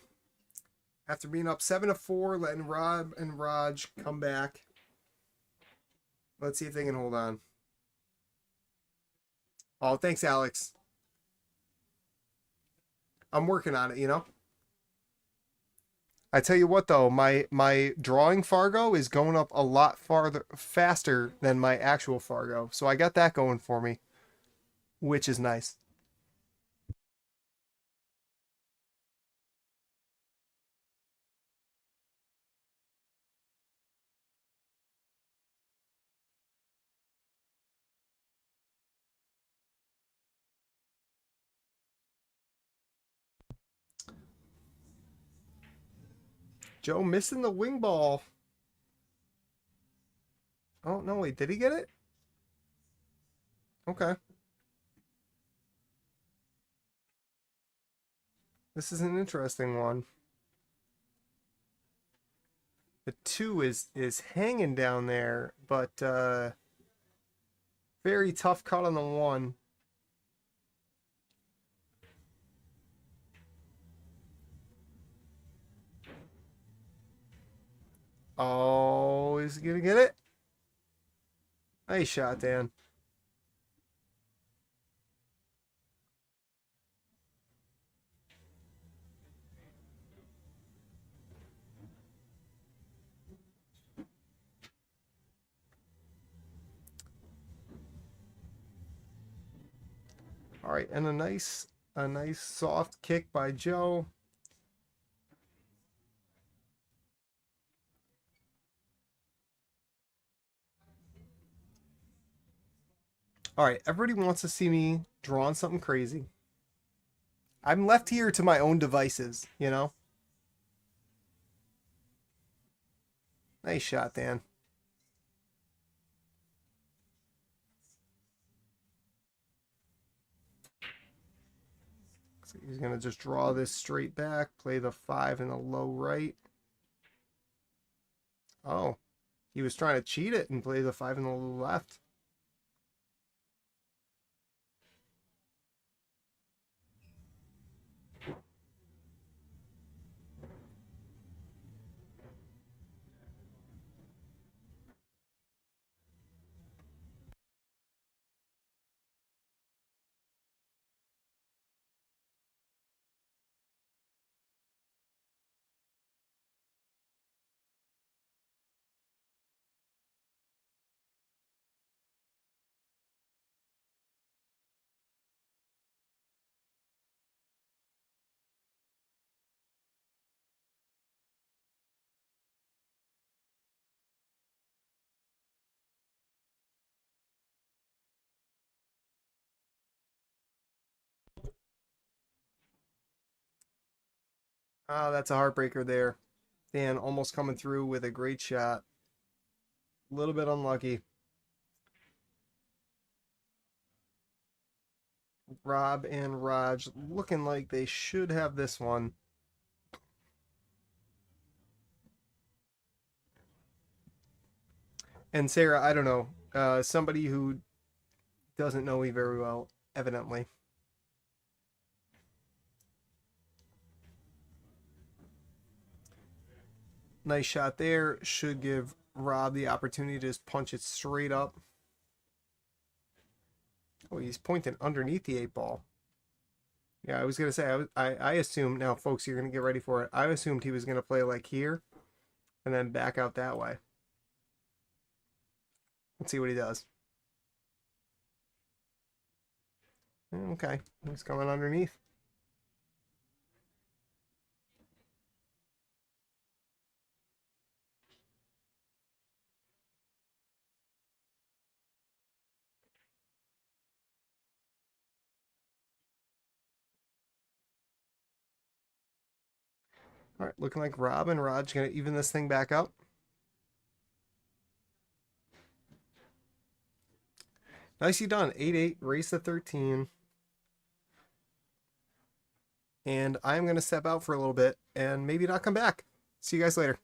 After being up 7-4, letting Rob and Raj come back. Let's see if they can hold on. Oh, thanks, Alex. I'm working on it, you know. I tell you what, though, my drawing Fargo is going up a lot faster than my actual Fargo. So I got that going for me, which is nice. Joe missing the wing ball. Oh, no, wait, did he get it? Okay. This is an interesting one. The 2 is hanging down there, but very tough cut on the 1. Oh, is he gonna get it? Nice shot, Dan. All right, and a nice soft kick by Joe. All right, everybody wants to see me drawing something crazy. I'm left here to my own devices, you know? Nice shot, Dan. So he's going to just draw this straight back, play the 5 in the low right. Oh, he was trying to cheat it and play the 5 in the low left. Oh, that's a heartbreaker there. Dan almost coming through with a great shot. A little bit unlucky. Rob and Raj looking like they should have this one. And Sarah, I don't know. Somebody who doesn't know me very well, evidently. Nice shot there. Should give Rob the opportunity to just punch it straight up. Oh, he's pointing underneath the 8 ball. Yeah, I was going to say, I assumed, now folks, you're going to get ready for it. I assumed he was going to play like here and then back out that way. Let's see what he does. Okay, he's coming underneath. All right, looking like Rob and Raj going to even this thing back up. Nicely done. 8-8, race to 13. And I'm going to step out for a little bit and maybe not come back. See you guys later.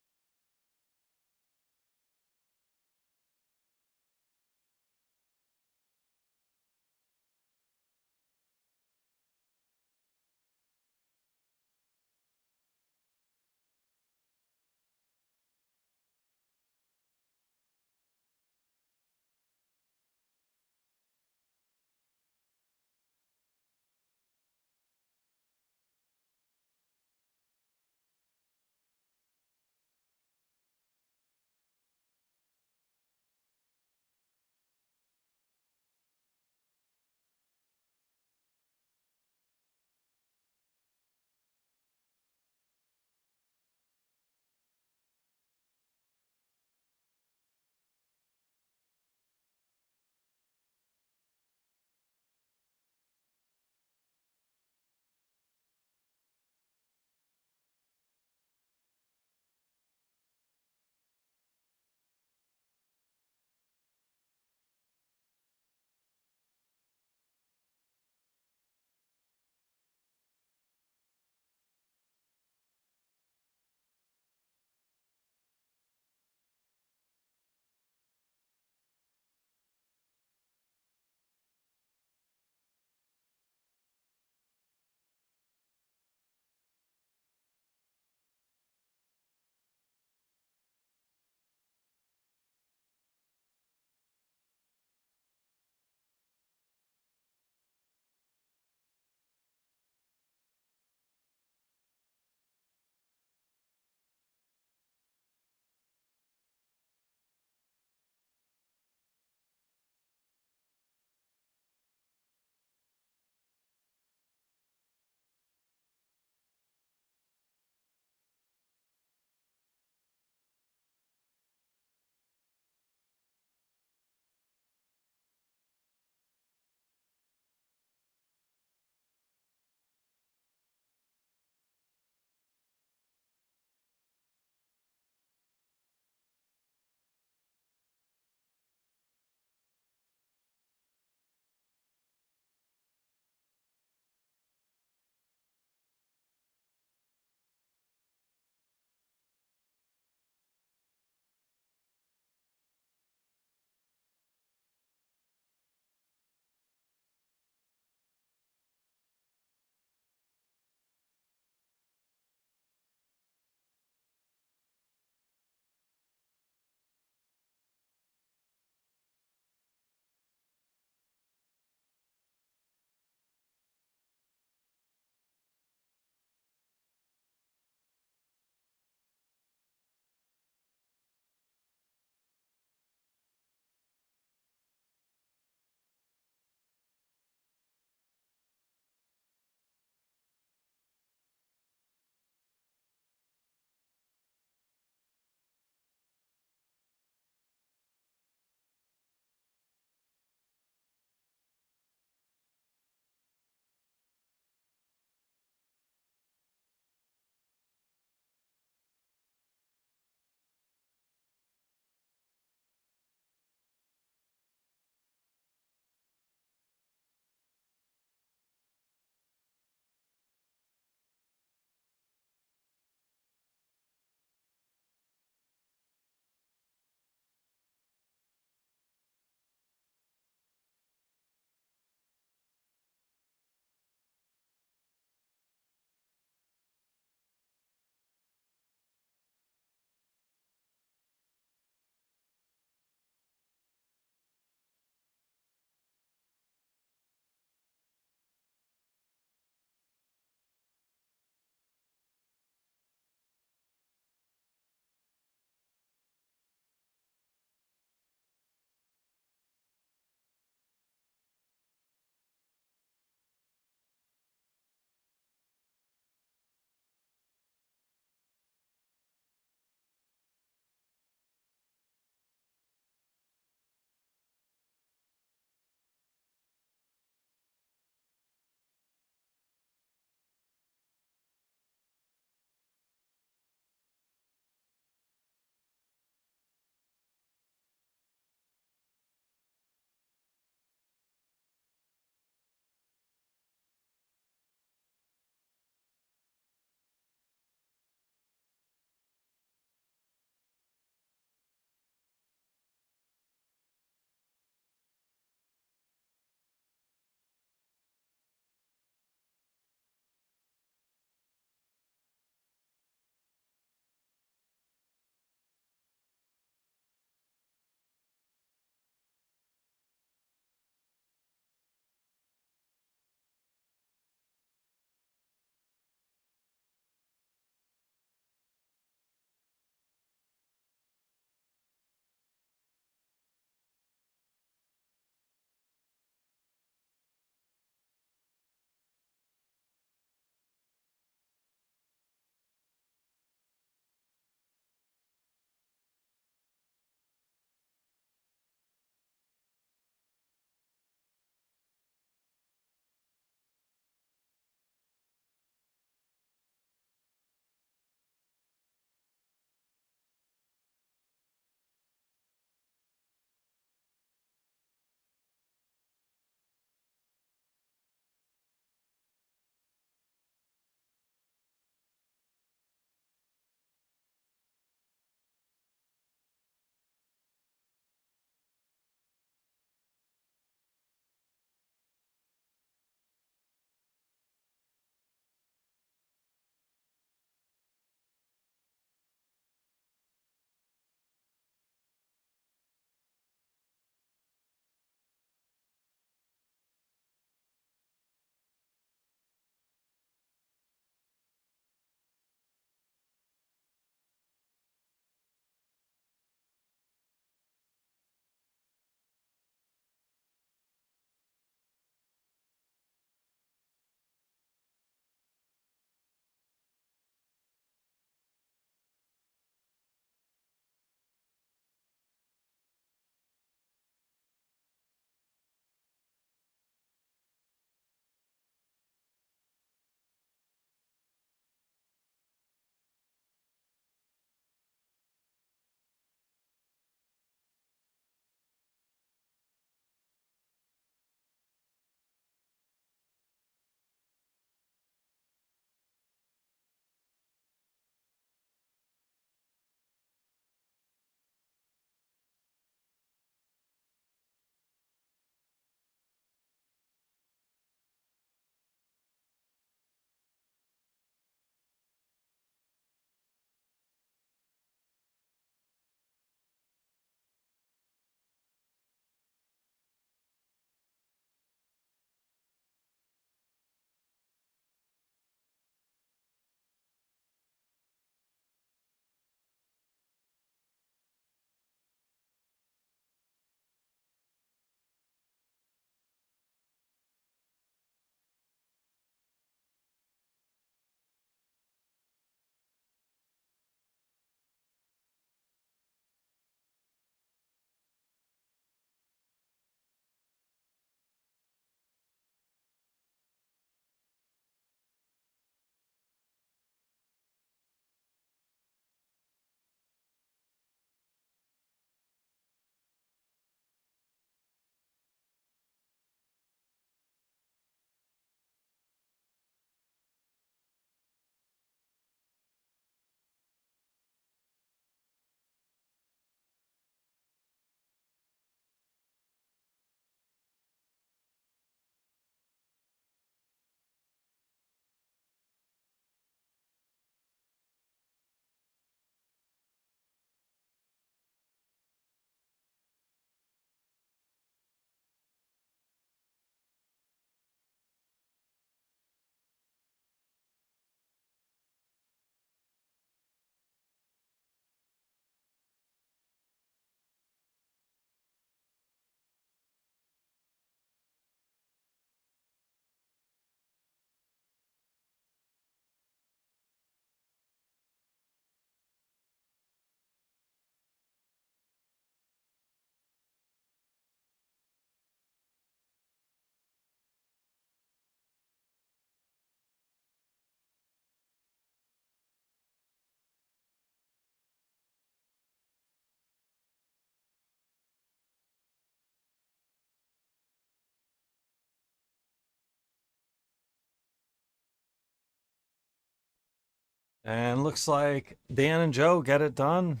And looks like Dan and Joe get it done.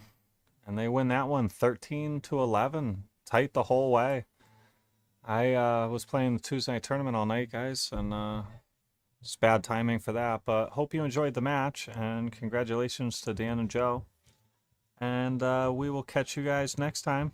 And they win that one 13-11. Tight the whole way. I was playing the Tuesday night tournament all night, guys, and it's bad timing for that. But hope you enjoyed the match, and congratulations to Dan and Joe. And we will catch you guys next time.